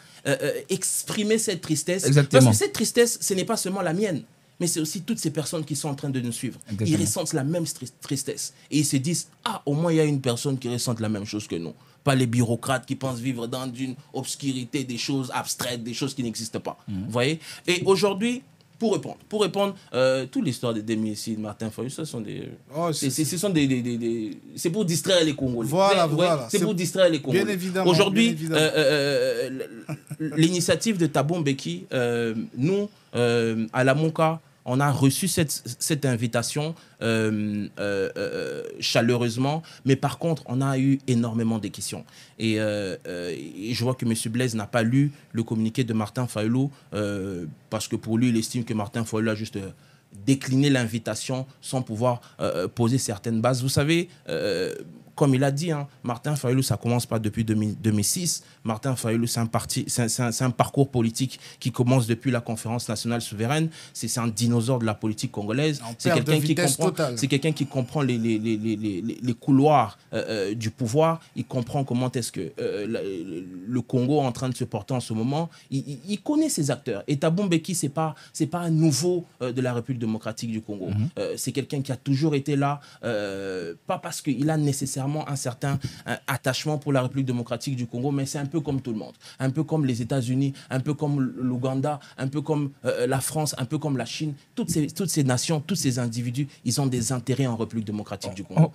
exprimer cette tristesse. Exactement. Parce que cette tristesse, ce n'est pas seulement la mienne, mais c'est aussi toutes ces personnes qui sont en train de nous suivre. Exactement. Ils ressentent la même tristesse. Et ils se disent, au moins il y a une personne qui ressent la même chose que nous. Pas les bureaucrates qui pensent vivre dans une obscurité, des choses abstraites, des choses qui n'existent pas. Vous voyez? Et aujourd'hui, Pour répondre, toute l'histoire des démicides, Martin Fayulu, ce sont des... c'est pour distraire les Congolais. Voilà. C'est pour distraire les Congolais. Bien évidemment. Aujourd'hui, l'initiative de Thabo Mbeki, nous, à la Monka, on a reçu cette invitation chaleureusement, mais par contre, on a eu énormément de questions. Et je vois que M. Blaise n'a pas lu le communiqué de Martin Fayulu parce que pour lui, il estime que Martin Fayulu a juste décliné l'invitation sans pouvoir poser certaines bases. Vous savez, comme il a dit, hein, Martin Fayulu, ça ne commence pas depuis 2006. Martin Fayulu, c'est un parcours politique qui commence depuis la Conférence nationale souveraine. C'est un dinosaure de la politique congolaise. C'est quelqu'un qui comprend les couloirs du pouvoir. Il comprend comment est-ce que le Congo est en train de se porter en ce moment. Il connaît ses acteurs. Et Thabo Mbeki, ce n'est pas un nouveau de la République démocratique du Congo. C'est quelqu'un qui a toujours été là, pas parce qu'il a nécessairement un certain attachement pour la République démocratique du Congo, mais c'est un peu comme tout le monde, un peu comme les États-Unis, un peu comme l'Ouganda, un peu comme la France, un peu comme la Chine. Toutes ces nations, tous ces individus, ils ont des intérêts en République démocratique du Congo.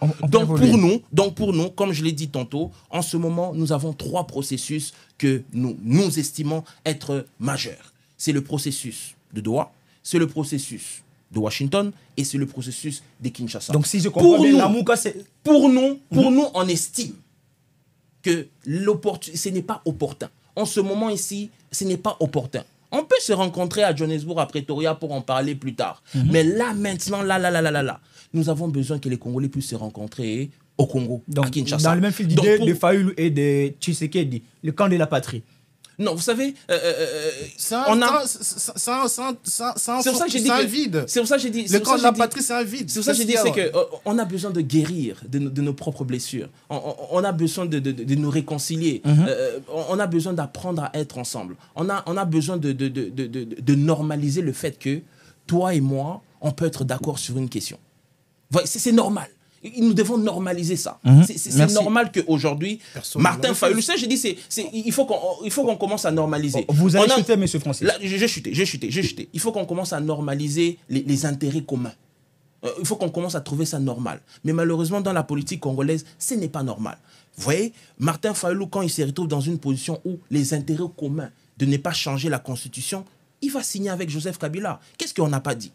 Donc pour nous, comme je l'ai dit tantôt, en ce moment, nous avons 3 processus que nous estimons être majeurs. C'est le processus de Doha, c'est le processus de Washington et c'est le processus de Kinshasa. Donc si je comprends bien, Lamuka, c'est... Pour nous, on estime que ce n'est pas opportun. En ce moment ici, ce n'est pas opportun. On peut se rencontrer à Johannesburg, à Pretoria pour en parler plus tard. Mais là, maintenant, nous avons besoin que les Congolais puissent se rencontrer au Congo, donc, à Kinshasa. Dans le même fil d'idée de Fayulu et de Tshisekedi, le camp de la patrie. Non, vous savez, c'est un vide. C'est pour ça que j'ai dit. Le camp de la patrie, c'est un vide. C'est pour ça que j'ai dit, c'est qu'on a besoin de guérir de nos propres blessures. On a besoin de nous réconcilier. On a besoin d'apprendre à être ensemble. On a besoin de normaliser le fait que toi et moi, on peut être d'accord sur une question. C'est normal. Nous devons normaliser ça. C'est normal qu'aujourd'hui, Martin Fayulu, ça j'ai dit, il faut qu'on commence à normaliser. Vous avez chuté, M. Francis. J'ai chuté. Il faut qu'on commence à normaliser les intérêts communs. Il faut qu'on commence à trouver ça normal. Mais malheureusement, dans la politique congolaise, ce n'est pas normal. Vous voyez, Martin Fayulu, quand il se retrouve dans une position où les intérêts communs de ne pas changer la Constitution, il va signer avec Joseph Kabila. Qu'est-ce qu'on n'a pas dit?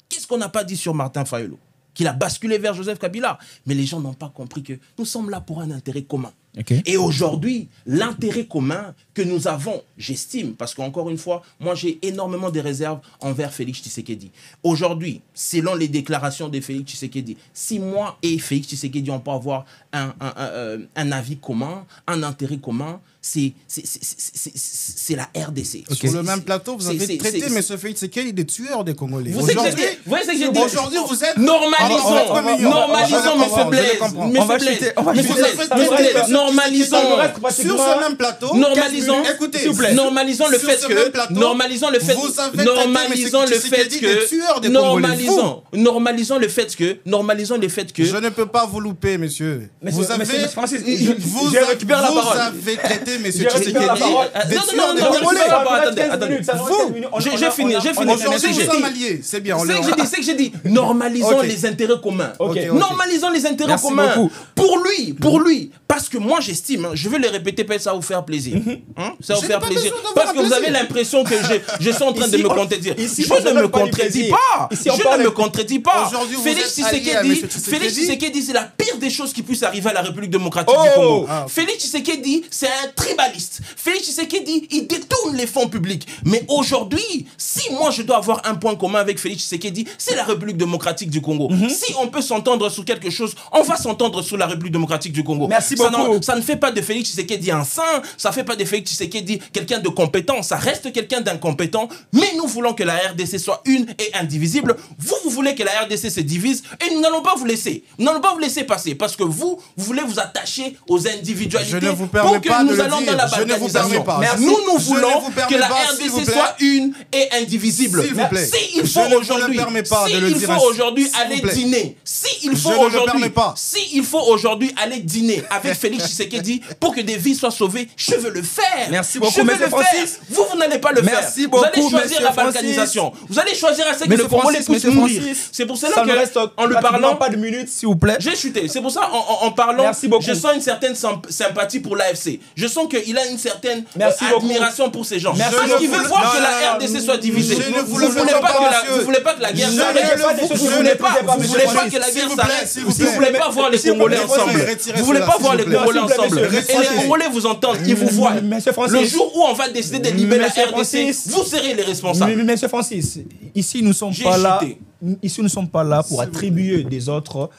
Qu'est-ce qu'on n'a pas dit sur Martin Fayulu? Qu'il a basculé vers Joseph Kabila. Mais les gens n'ont pas compris que nous sommes là pour un intérêt commun. Okay. Et aujourd'hui, l'intérêt commun que nous avons, j'estime, parce qu'encore une fois, moi j'ai énormément de réserves envers Félix Tshisekedi. Aujourd'hui, selon les déclarations de Félix Tshisekedi, si moi et Félix Tshisekedi on peut avoir un avis commun, un intérêt commun, c'est la RDC. Okay. Sur le même plateau, vous avez traité M. Félix Tshisekedi des tueurs des Congolais. Aujourd'hui, vous êtes... Normalisons, M. Blaise. Normalisons sur ce même plateau. Normalisons le fait que je ne peux pas vous louper, monsieur. Vous avez traité M. Tshisekedi des tueurs des Congolais. J'ai fini. Aujourd'hui, nous sommes alliés. C'est bien. C'est que j'ai dit. Normalisons les intérêts communs. Normalisons les intérêts communs. Pour lui. Parce que moi, j'estime, je vais le répéter, peut-être ça va vous faire plaisir. Ça va vous faire plaisir. Parce que vous avez l'impression que je suis en train de me contredire. Je ne me contredis pas. Je ne me contredis pas. Félix Tshisekedi, c'est la pire des choses qui puissent arriver à la République démocratique du Congo. Félix Tshisekedi, c'est un tribaliste. Félix Tshisekedi, il détourne les fonds publics. Mais aujourd'hui, si moi je dois avoir un point commun avec Félix Tshisekedi, c'est la République démocratique du Congo. Si on peut s'entendre sur quelque chose, on va s'entendre sur la République démocratique du Congo. Merci beaucoup. Ça ne fait pas de Félix Tshisekedi un saint, ça ne fait pas de Félix Tshisekedi quelqu'un de compétent, ça reste quelqu'un d'incompétent, mais nous voulons que la RDC soit une et indivisible. Vous voulez que la RDC se divise et nous n'allons pas vous laisser. Nous n'allons pas vous laisser passer parce que vous voulez vous attacher aux individualités. Je ne vous permets pas de le allons dans la Je ne vous balkanisation. permets pas. Nous Je ne voulons vous permets que la pas, s'il vous RDC plaît. soit une et indivisible. S'il vous plaît. Si il Je faut ne vous le aujourd'hui, permets pas de le s'il dire faut ainsi. aujourd'hui S'il vous aller plaît. dîner, s'il faut Je ne le aujourd'hui, permets pas. s'il faut aujourd'hui aller dîner avec Félix Tshisekedi pour que des vies soient sauvées, je veux le faire. Merci beaucoup, je veux monsieur le Francis. faire. Vous n'allez pas le Merci faire. beaucoup, vous allez choisir monsieur la Francis. balkanisation. Vous allez choisir à ce que Monsieur le Congolais Francis, puisse mourir. Francis, C'est pour cela ça ne reste que, en le pratiquement parlant, pas de minutes, s'il vous plaît. j'ai chuté. C'est pour ça, en parlant, Merci beaucoup. je sens une certaine sympathie pour l'AFC. Je sens qu'il a une certaine Merci beaucoup. admiration pour ces gens. Merci Parce qu'il beaucoup. veut voir Non, que non, la non, RDC soit divisée. je ne Vous vous ne le voulez fais pas pas, que la- monsieur. vous voulez pas que la guerre Je s'arrête. ne le Vous fais voulez pas, pas, vous monsieur voulez pas Francis. que la S'il guerre vous plaît, s'arrête. s'il Vous vous plaît. voulez pas voir les S'il vous plaît, Congolais ensemble. retirez Vous voulez cela, pas s'il voir vous les plaît. Congolais S'il vous plaît, ensemble. monsieur, Et les retirez. Congolais vous entendent, ils vous voient. Monsieur Francis. Le jour où on va décider de libérer la Monsieur RDC, Francis. vous serez les responsables. Monsieur Francis, ici nous ne sommes J'ai pas là. chuté. Ici nous ne sommes pas là pour attribuer des autres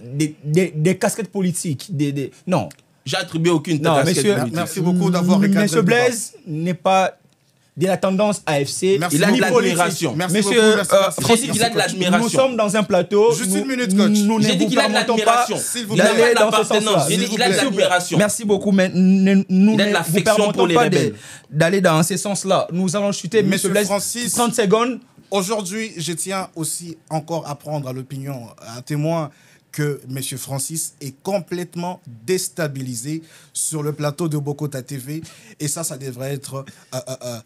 des casquettes politiques. Non. J'ai attribué aucune Non, casquette monsieur, politique. Merci beaucoup d'avoir recadré Monsieur le débat. Blaise n'est pas de la tendance AFC. Merci Il a de beaucoup. l'admiration. Merci Monsieur beaucoup, merci, merci. J'ai dit qu'il a de l'admiration. Nous sommes dans un plateau. Juste nous- une minute, coach. Nous ne J'ai dit vous qu'il a de permettons pas l'admiration. S'il vous Il n'a plaît. pas d'aller dans ce d'appartenance. sens-là. J'ai dit qu'il a de S'il vous plaît. l'admiration. Merci beaucoup, mais nous Il a de ne vous l'affection permettons pour les pas rebelles. d'aller dans ce sens-là. Nous allons chuter. Monsieur Monsieur Blaise, Francis. 30 secondes. Aujourd'hui, je tiens aussi encore à prendre à l'opinion, à témoin, que M. Francis est complètement déstabilisé sur le plateau de Bokota TV. Et ça devrait être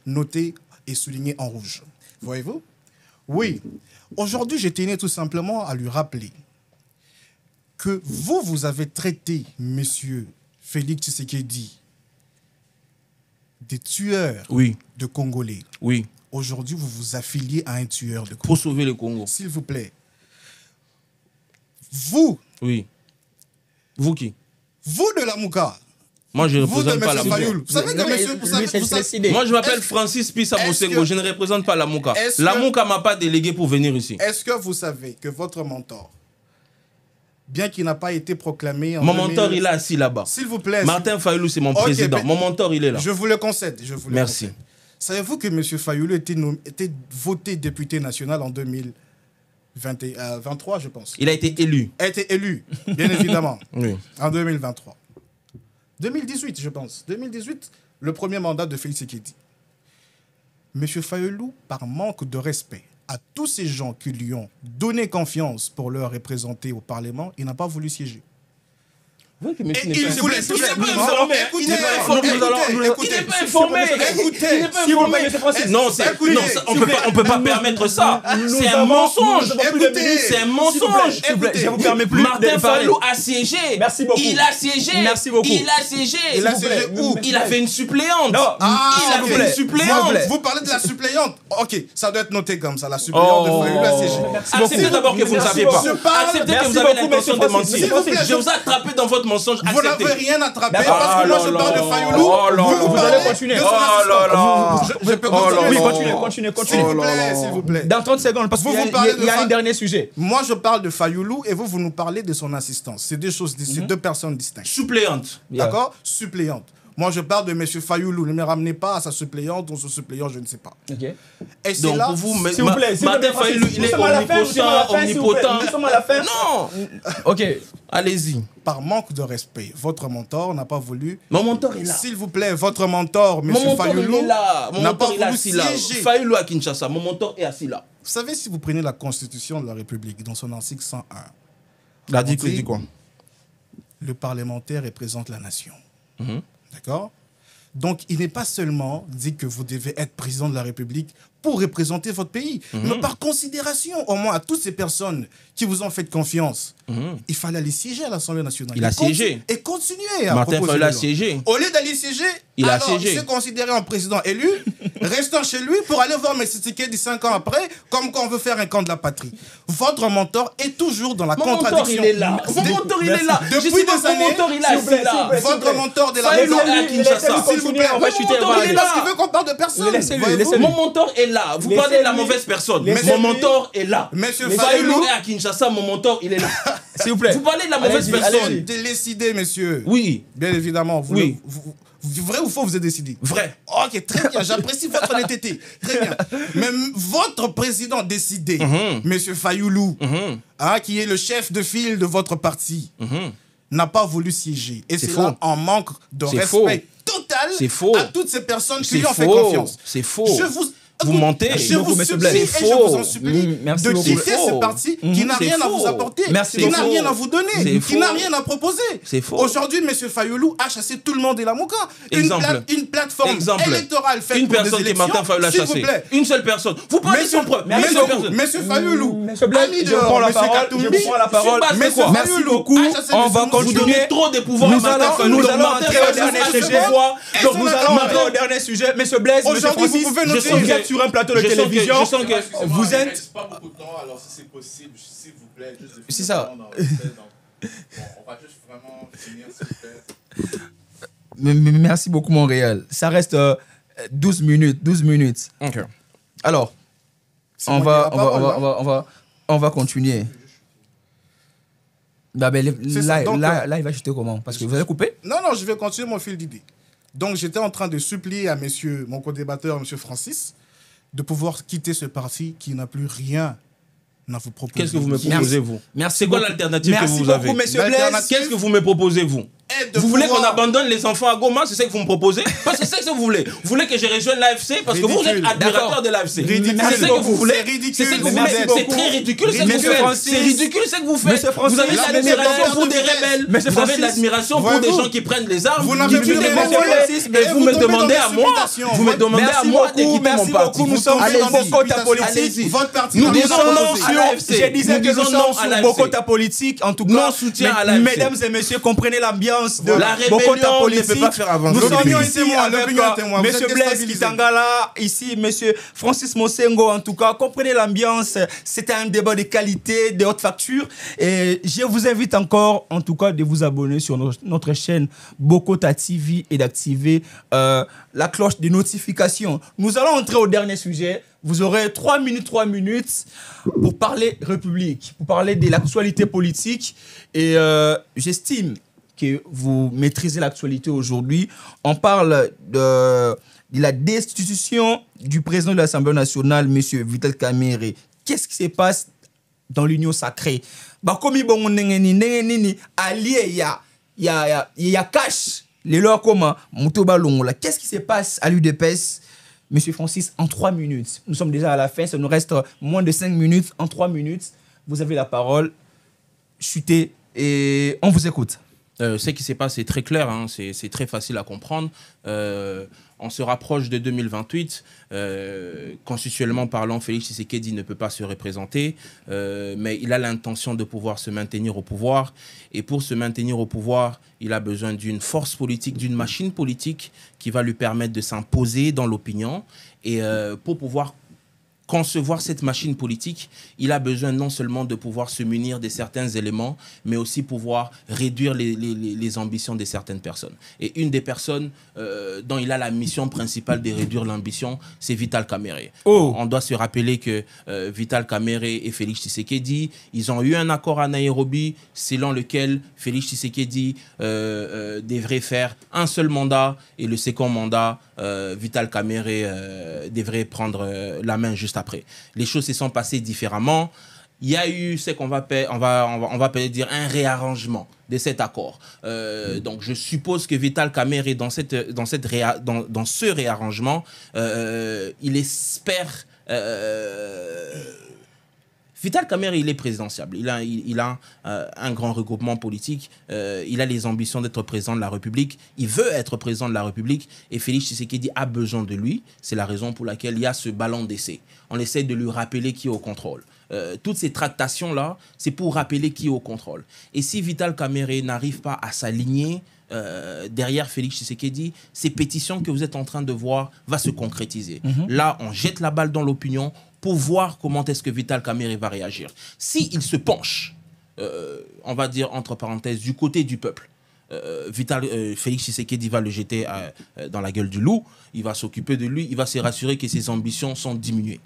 noté et souligné en rouge. Voyez-vous? Oui. Aujourd'hui, je tenais tout simplement à lui rappeler que vous avez traité M. Félix Tshisekedi des tueurs Oui, de Congolais. oui. Aujourd'hui, vous vous affiliez à un tueur de Congo. Pour sauver le Congo. S'il vous plaît. Vous Oui. Vous qui? Vous de la Mouka. Moi, je ne Vous de représente pas la M. Mouka. Fayoul. Vous savez que monsieur... Vous savez, vous savez- Moi, je m'appelle Est-ce- Francis Pissa est-ce Mosengo. que- Je ne représente pas la Mouka. est-ce La que- Mouka m'a pas délégué pour venir ici. Est-ce que vous savez que votre mentor, bien qu'il n'a pas été proclamé en Mon 2000 mentor, il est assis là-bas. S'il vous plaît. Martin Fayoulou, c'est mon Ok, président. mais- Mon mentor, il est là. Je vous le concède. Je vous le Merci. concède. Savez-vous que M. Fayoulou était voté député national en 2023, je pense. Il a été élu. A été élu, bien évidemment, Oui. en 2023. 2018, je pense. 2018, le premier mandat de Félix Tshisekedi. M. Fayoulou, par manque de respect à tous ces gens qui lui ont donné confiance pour leur représenter au Parlement, il n'a pas voulu siéger. Vous que Et monsieur n'est il pas- voulait il tout n'est pas simplement... informé. Écoutez, Il n'est pas informé. écoutez, Il écoutez, n'est pas informé. écoutez, Il n'est pas S'il vous informé. plaît, monsieur Francis. Non, Écoutez, non, on peut pas permettre ça. C'est un mensonge. Écoutez, C'est un mensonge. S'il vous plaît, je vous permets plus Martin de parler. Fayoulou a siégé. Merci beaucoup. Il a siégé. Merci beaucoup. Il a siégé. Il a S'il vous plaît. siégé où? Il avait une suppléante. Non. Ah, Il ok. avait une suppléante. Vous parlez de la suppléante. Ok, ça doit être noté comme ça, la suppléante Oh. de Fayoulou a siégé. Acceptez d'abord que vous ne Merci savez pas. beaucoup. Je parle- Acceptez que Merci vous avez beaucoup, l'intention de monsieur Francis. mentir. S'il vous plaît, Je vous ai attrapé dans votre mensonge. Vous n'avez Acceptez. rien attrapé D'accord. parce que moi Oh je là parle de là. Fayoulou. Oh là Vous là. Vous parlez allez continuer. de son Oh là là. assistant. Je peux Oh là continuer. Oui, là. continuez. S'il vous plaît, s'il vous plaît. Dans 30 secondes, parce Vous qu'il y a- vous parlez il y a de un dernier sujet. Moi je parle de Fayoulou et vous nous parlez de son assistance. C'est deux choses, c'est deux personnes distinctes. Suppléante. D'accord? Suppléante. Moi je parle de M. Fayoulou. Ne me ramenez pas à sa suppléante ou son suppléant, je ne sais pas. Ok. Et c'est Donc là. pour vous, S'il vous plaît, s'il vous Martin plaît, Francis, Fayoulou, il nous est sommes à la fin, nous sommes à la omnipotent, fin, s'il vous plaît. omnipotent. Nous sommes à la fin. Non. Ok. Allez-y. Par manque de respect, votre mentor n'a pas voulu. Mon mentor est là. S'il vous plaît, votre mentor, M. Mon mentor, il Fayoulou, est là. Mon n'a pas mentor, il est voulu assis là. siéger. Fayoulou à Kinshasa. Mon mentor est assis là. Vous savez, si vous prenez la Constitution de la République, dans son article 101, L'article dit dit quoi? le parlementaire représente la nation. Mhm. D'accord? Donc, il n'est pas seulement dit que vous devez être président de la République pour représenter votre pays, mais par considération, au moins, à toutes ces personnes qui vous ont fait confiance, il fallait aller siéger à l'Assemblée nationale. Il a siégé. Et continuer à Martin proposer Fayoulou a des lois. siégé. Au lieu d'aller siéger, Il a alors, siégé. il s'est considéré en président élu, restant chez lui pour aller voir M. Tshisekedi 5 ans après, comme quand on veut faire un camp de la patrie. Votre mentor est toujours dans la Mon mentor, contradiction. il est là. Mon mentor, il est là. Depuis Je sais pas, des mon années, mentor, il est s'il vous plaît, assis là. s'il vous plaît. Votre mentor de la Fayoulou République. à Kinshasa. S'il vous plaît, on va Mon chuter. mentor, on va il est aller. là. parce qu'il veut qu'on parle de personne. Laissez-lui, Voyez-vous? laissez-lui. Mon mentor est là. Vous parlez de la mauvaise personne. Laissez-lui. Mon mentor est là. Monsieur Fayoulou Fayoulou, est à Kinshasa. Mon mentor, il est là. S'il vous plaît. Vous parlez de la mauvaise Allez-y, personne. allez-y. décidé, monsieur. Oui, Bien évidemment. Vous, Oui. vrai ou faux, vous êtes décidé? vrai. Ok, très bien. J'apprécie votre honnêteté. Très bien. Mais votre président décidé, monsieur Fayoulou, hein, qui est le chef de file de votre parti, n'a pas voulu siéger. Et c'est faux. là en manque de C'est respect faux. total totale faux. à toutes ces personnes qui lui C'est ont fait faux. confiance. C'est faux. Vous mentez. Je vous supplie et je vous en supplie de quitter ce parti qui n'a rien à vous apporter, qui n'a rien à vous donner, qui n'a rien à proposer. C'est faux. Aujourd'hui, M. Fayoulou a chassé tout le monde et la Mouka. Une plateforme électorale faite une pour personne des qui est élections, Martin Fayoulou a s'il vous chassé. plaît. Une seule personne. Vous parlez sans preuve. M. Fayoulou, je prends la parole. Merci beaucoup. On va Vous continuer. donnez trop de pouvoir à Martin Fayoulou. Nous allons entrer au dernier sujet. Donc nous allons entrer au dernier sujet. Monsieur Blaise, Monsieur Francis, vous êtes sur un plateau de télévision. Vous êtes. Pas beaucoup de temps, alors si c'est possible, s'il vous plaît, juste de C'est ça. on va juste vraiment finir, s'il vous plaît. Merci beaucoup, Montréal. Ça reste 12 minutes. 12 minutes. Ok. Alors, on va continuer. Là, il va chuter comment? Parce que vous avez coupé? Non, je vais continuer mon fil d'idée. Donc, j'étais en train de supplier à mon co-débatteur, M. Francis, de pouvoir quitter ce parti qui n'a plus rien à vous proposer. Qu'est-ce que vous me proposez, vous? Merci. C'est quoi l'alternative que vous avez? Merci beaucoup, monsieur Blaise. Qu'est-ce que vous me proposez, vous? Vous voulez qu'on abandonne les enfants à Goma? C'est ça que vous me proposez? Parce que c'est ça que vous voulez. Vous voulez que je rejoigne l'AFC? Parce que vous êtes admirateur de l'AFC. C'est ça que vous voulez? C'est ça que vous voulez? C'est très ridicule ce que vous faites. C'est ridicule ce que vous faites. Vous avez de l'admiration pour des rebelles. Vous avez de l'admiration pour des gens qui prennent les armes. Vous n'avez plus et vous me demandez à moi. Vous me demandez à moi de quitter mon parti. Nous sommes sur Bokota Politique. Votre parti Nous disons non sur l'AFC. Je disais que nous sommes sur Bokota Politique. En tout cas, non soutien à l'AFC. Mesdames et messieurs, comprenez l'ambiance de Bokota Politique. Ne peut pas faire avancer. Nous sommes ici avec M. M. Blaise Kitangala, ici M. Francis Mosengo. En tout cas, comprenez l'ambiance. C'était un débat de qualité, de haute facture. Et je vous invite encore, en tout cas, de vous abonner sur notre chaîne Bokota TV et d'activer la cloche de notification. Nous allons entrer au dernier sujet. Vous aurez 3 minutes pour parler République, pour parler de l'actualité politique. Et j'estime que vous maîtrisez l'actualité aujourd'hui. On parle de la destitution du président de l'Assemblée nationale, M. Vital Kamerhe. Qu'est-ce qui se passe dans l'Union sacrée? Bakomi bongo nini allié ya cash les lois comment mutoba longola. Qu'est-ce qui se passe à l'UDPS? Monsieur Francis, en 3 minutes. Nous sommes déjà à la fin, ça nous reste moins de 5 minutes. En 3 minutes, vous avez la parole. Chutez et on vous écoute. Ce qui s'est passé, c'est très clair, hein, c'est très facile à comprendre. On se rapproche de 2028. Constitutionnellement parlant, Félix Tshisekedi ne peut pas se représenter, mais il a l'intention de pouvoir se maintenir au pouvoir. Et pour se maintenir au pouvoir, il a besoin d'une force politique, d'une machine politique qui va lui permettre de s'imposer dans l'opinion. Et pour pouvoir concevoir cette machine politique, il a besoin non seulement de pouvoir se munir de certains éléments, mais aussi pouvoir réduire les ambitions de certaines personnes. Et une des personnes dont il a la mission principale de réduire l'ambition, c'est Vital Kamerhe. On doit se rappeler que Vital Kamerhe et Félix Tshisekedi, ils ont eu un accord à Nairobi selon lequel Félix Tshisekedi devrait faire un seul mandat et le second mandat, Vital Kamerhe devrait prendre la main juste après. Les choses se sont passées différemment. Il y a eu ce qu'on va peut-être dire un réarrangement de cet accord. Donc je suppose que Vital Kamerhe dans ce réarrangement, il espère. Vital Kamerhe, il est présidentiable. Il a un grand regroupement politique. Il a les ambitions d'être président de la République. Il veut être président de la République. Et Félix Tshisekedi a besoin de lui. C'est la raison pour laquelle il y a ce ballon d'essai. On essaie de lui rappeler qui est au contrôle. Toutes ces tractations-là, c'est pour rappeler qui est au contrôle. Et si Vital Kamerhe n'arrive pas à s'aligner derrière Félix Tshisekedi, ces pétitions que vous êtes en train de voir vont se concrétiser. Là, on jette la balle dans l'opinion pour voir comment est-ce que Vital Kamerhe va réagir. S'il se penche, on va dire entre parenthèses, du côté du peuple, Félix Tshisekedi va le jeter dans la gueule du loup, il va s'occuper de lui, il va se rassurer que ses ambitions sont diminuées.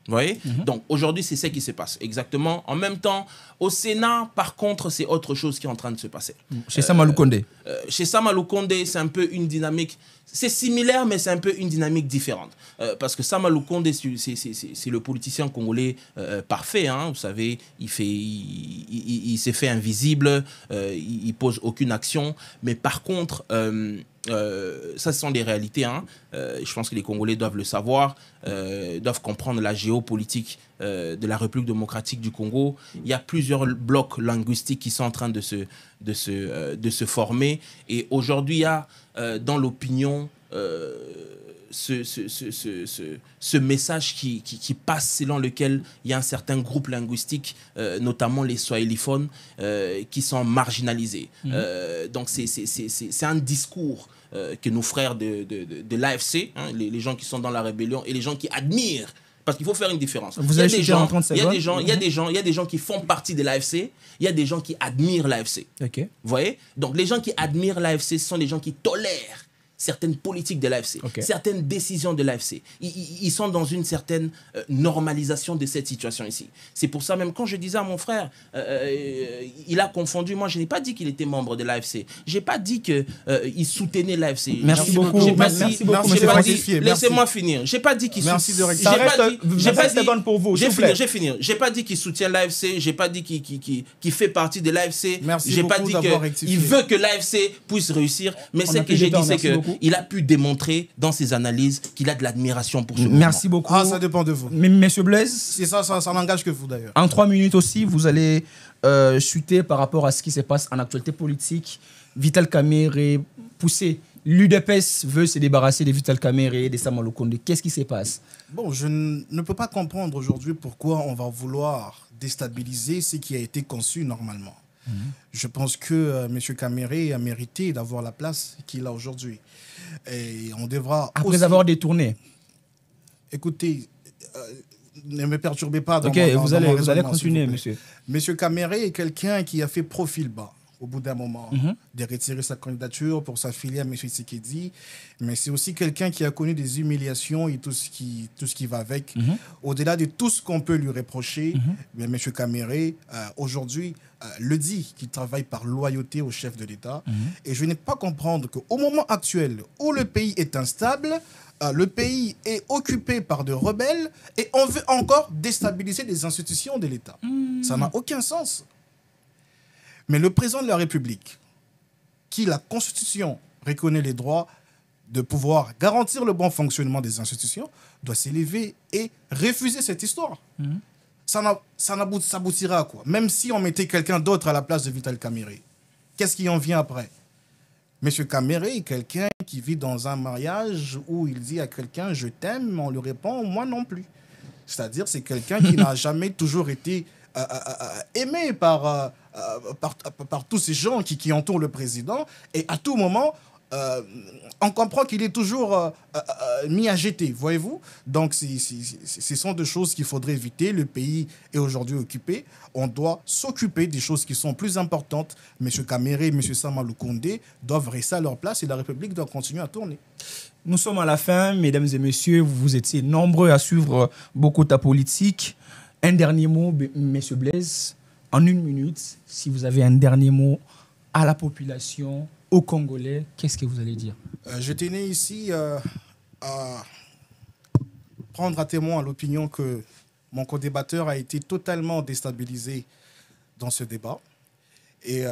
Vous voyez? Donc aujourd'hui, c'est ce qui se passe. Exactement. En même temps, au Sénat, par contre, c'est autre chose qui est en train de se passer. Chez Sama Lukonde. Chez Sama Lukonde, c'est un peu une dynamique. C'est similaire, mais c'est un peu une dynamique différente. Parce que Sama Lukonde, c'est le politicien congolais parfait. Hein, vous savez, il s'est fait invisible, il pose aucune action. Mais par contre, Ça, ce sont des réalités. Hein. Je pense que les Congolais doivent le savoir, doivent comprendre la géopolitique de la République démocratique du Congo. Il y a plusieurs blocs linguistiques qui sont en train de se former. Et aujourd'hui, il y a dans l'opinion ce message qui passe selon lequel il y a un certain groupe linguistique, notamment les swahiliphones, qui sont marginalisés. Donc c'est un discours que nos frères de l'AFC, hein, les gens qui sont dans la rébellion et les gens qui admirent, parce qu'il faut faire une différence. Il y a des gens qui font partie de l'AFC, il y a des gens qui admirent l'AFC. Okay. Vous voyez? Donc les gens qui admirent l'AFC, ce sont les gens qui tolèrent certaines politiques de l'AFC, certaines décisions de l'AFC. Ils sont dans une certaine normalisation de cette situation ici. C'est pour ça, même quand je disais à mon frère, il a confondu, moi je n'ai pas dit qu'il était membre de l'AFC. Je n'ai pas dit qu'il soutenait l'AFC. Merci beaucoup. Laissez-moi finir. Je n'ai pas dit qu'il soutient. Merci J'ai fini. Je n'ai pas dit qu'il soutient l'AFC, je n'ai pas dit qu'il fait partie de l'AFC. Je n'ai pas dit qu'il veut que l'AFC puisse réussir, mais ce que j'ai dit, c'est que il a pu démontrer dans ses analyses qu'il a de l'admiration pour ce mouvement. Merci beaucoup. Ah, ça dépend de vous. Monsieur Blaise, c'est ça n'engage que vous d'ailleurs. En 3 minutes aussi, vous allez chuter par rapport à ce qui se passe en actualité politique. Vital Kamerhe poussé. L'UDPS veut se débarrasser de Vital Kamerhe et de Sama Lukonde. Qu'est-ce qui se passe? Bon, je ne peux pas comprendre aujourd'hui pourquoi on va vouloir déstabiliser ce qui a été conçu normalement. Je pense que M. Kamerhe a mérité d'avoir la place qu'il a aujourd'hui. Et on devra après aussi avoir détourné. Écoutez, ne me perturbez pas. Vous allez continuer, monsieur. M. Kamerhe est quelqu'un qui a fait profil bas au bout d'un moment, de retirer sa candidature pour s'affilier à M. Tshisekedi. Mais c'est aussi quelqu'un qui a connu des humiliations et tout ce qui va avec. Au-delà de tout ce qu'on peut lui reprocher, M. Kamerhe, aujourd'hui, le dit qu'il travaille par loyauté au chef de l'État. Et je n'ai pas comprendre qu'au moment actuel où le pays est instable, le pays est occupé par de rebelles et on veut encore déstabiliser les institutions de l'État. Ça n'a aucun sens. Mais le président de la République, qui la Constitution reconnaît les droits de pouvoir garantir le bon fonctionnement des institutions, doit s'élever et refuser cette histoire. Ça aboutira à quoi? Même si on mettait quelqu'un d'autre à la place de Vital Kamerhe, qu'est-ce qui en vient après? Monsieur Kamerhe est quelqu'un qui vit dans un mariage où il dit à quelqu'un « je t'aime », on lui répond « moi non plus ». C'est-à-dire c'est quelqu'un qui n'a jamais toujours été aimé par tous ces gens qui entourent le président. Et à tout moment, on comprend qu'il est toujours mis à jeter, voyez-vous. Donc, ce sont des choses qu'il faudrait éviter. Le pays est aujourd'hui occupé. On doit s'occuper des choses qui sont plus importantes. M. Kamerhe et M. Sama Lukonde doivent rester à leur place et la République doit continuer à tourner. Nous sommes à la fin, mesdames et messieurs. Vous étiez nombreux à suivre beaucoup ta politique. Un dernier mot, M. Blaise, en 1 minute, si vous avez un dernier mot à la population, aux Congolais, qu'est-ce que vous allez dire? Je tenais ici à prendre à témoin l'opinion que mon co-débatteur a été totalement déstabilisé dans ce débat. Et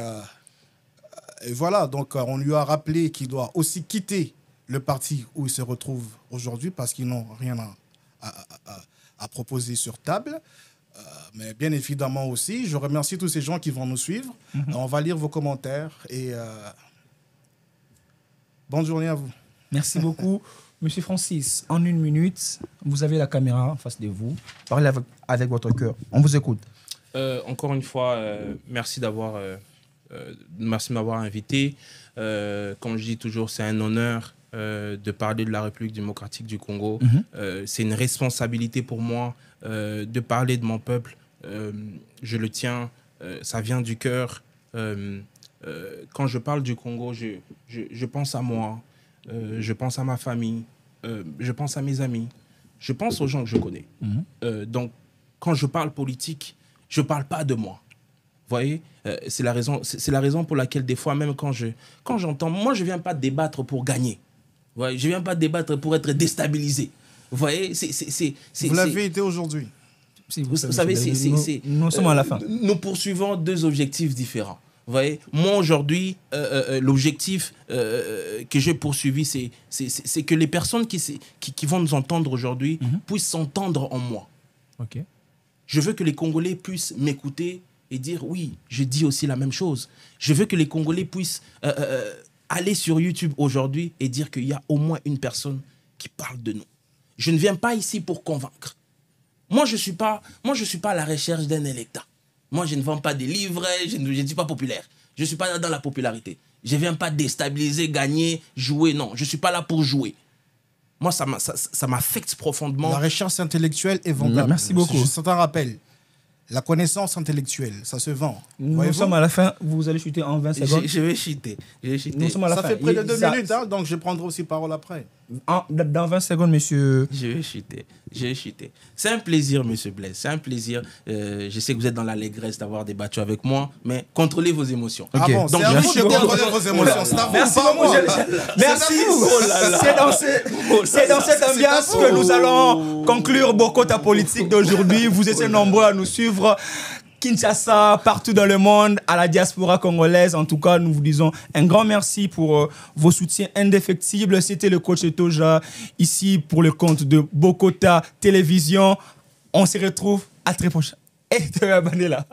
voilà, donc on lui a rappelé qu'il doit aussi quitter le parti où il se retrouve aujourd'hui parce qu'ils n'ont rien à proposer sur table. Mais bien évidemment aussi, je remercie tous ces gens qui vont nous suivre. On va lire vos commentaires et bonne journée à vous. Merci beaucoup. Monsieur Francis, en 1 minute, vous avez la caméra en face de vous. Parlez avec votre cœur. On vous écoute. Encore une fois, merci de m'avoir invité. Comme je dis toujours, c'est un honneur de parler de la République démocratique du Congo. C'est une responsabilité pour moi de parler de mon peuple. Je le tiens, ça vient du cœur. Quand je parle du Congo, je pense à moi, je pense à ma famille, je pense à mes amis, je pense aux gens que je connais. Donc, quand je parle politique, je ne parle pas de moi. Vous voyez, c'est la raison pour laquelle des fois, même quand j'entends, moi je ne viens pas débattre pour gagner. Vous voyez, je ne viens pas débattre pour être déstabilisé. Vous voyez, vous l'avez été aujourd'hui. Vous savez, nous sommes à la fin. Nous poursuivons 2 objectifs différents. Vous voyez, moi aujourd'hui, l'objectif que j'ai poursuivi, c'est que les personnes qui vont nous entendre aujourd'hui puissent s'entendre en moi. Ok. Je veux que les Congolais puissent m'écouter et dire oui, je dis aussi la même chose. Je veux que les Congolais puissent aller sur YouTube aujourd'hui et dire qu'il y a au moins une personne qui parle de nous. Je ne viens pas ici pour convaincre. Moi, je ne suis pas à la recherche d'un électat. Moi, je ne vends pas des livres, je ne suis pas populaire. Je ne suis pas dans la popularité. Je ne viens pas déstabiliser, gagner, jouer. Non, je ne suis pas là pour jouer. Moi, ça m'affecte profondément. La recherche intellectuelle est vendable. Merci beaucoup. C'est un rappel. La connaissance intellectuelle, ça se vend. Nous sommes à la fin. Vous allez chuter en 20 secondes. Je vais chuter. Nous sommes à la ça fin. fait près de 2 minutes, hein, donc je prendrai aussi parole après. Dans 20 secondes, monsieur. Je vais chuter. C'est un plaisir, monsieur Blaise. C'est un plaisir. Je sais que vous êtes dans l'allégresse d'avoir débattu avec moi, mais contrôlez vos émotions. Ah bon, donc, c'est à vous de contrôler vos émotions. Merci beaucoup. Merci. C'est dans cette ambiance que nous allons conclure Bokota Politique d'aujourd'hui. Vous étiez nombreux à nous suivre. Kinshasa, partout dans le monde, à la diaspora congolaise. En tout cas, nous vous disons un grand merci pour vos soutiens indéfectibles. C'était le coach Etoja, ici pour le compte de Bokota Télévision. On se retrouve à très prochain. Et te abonner là.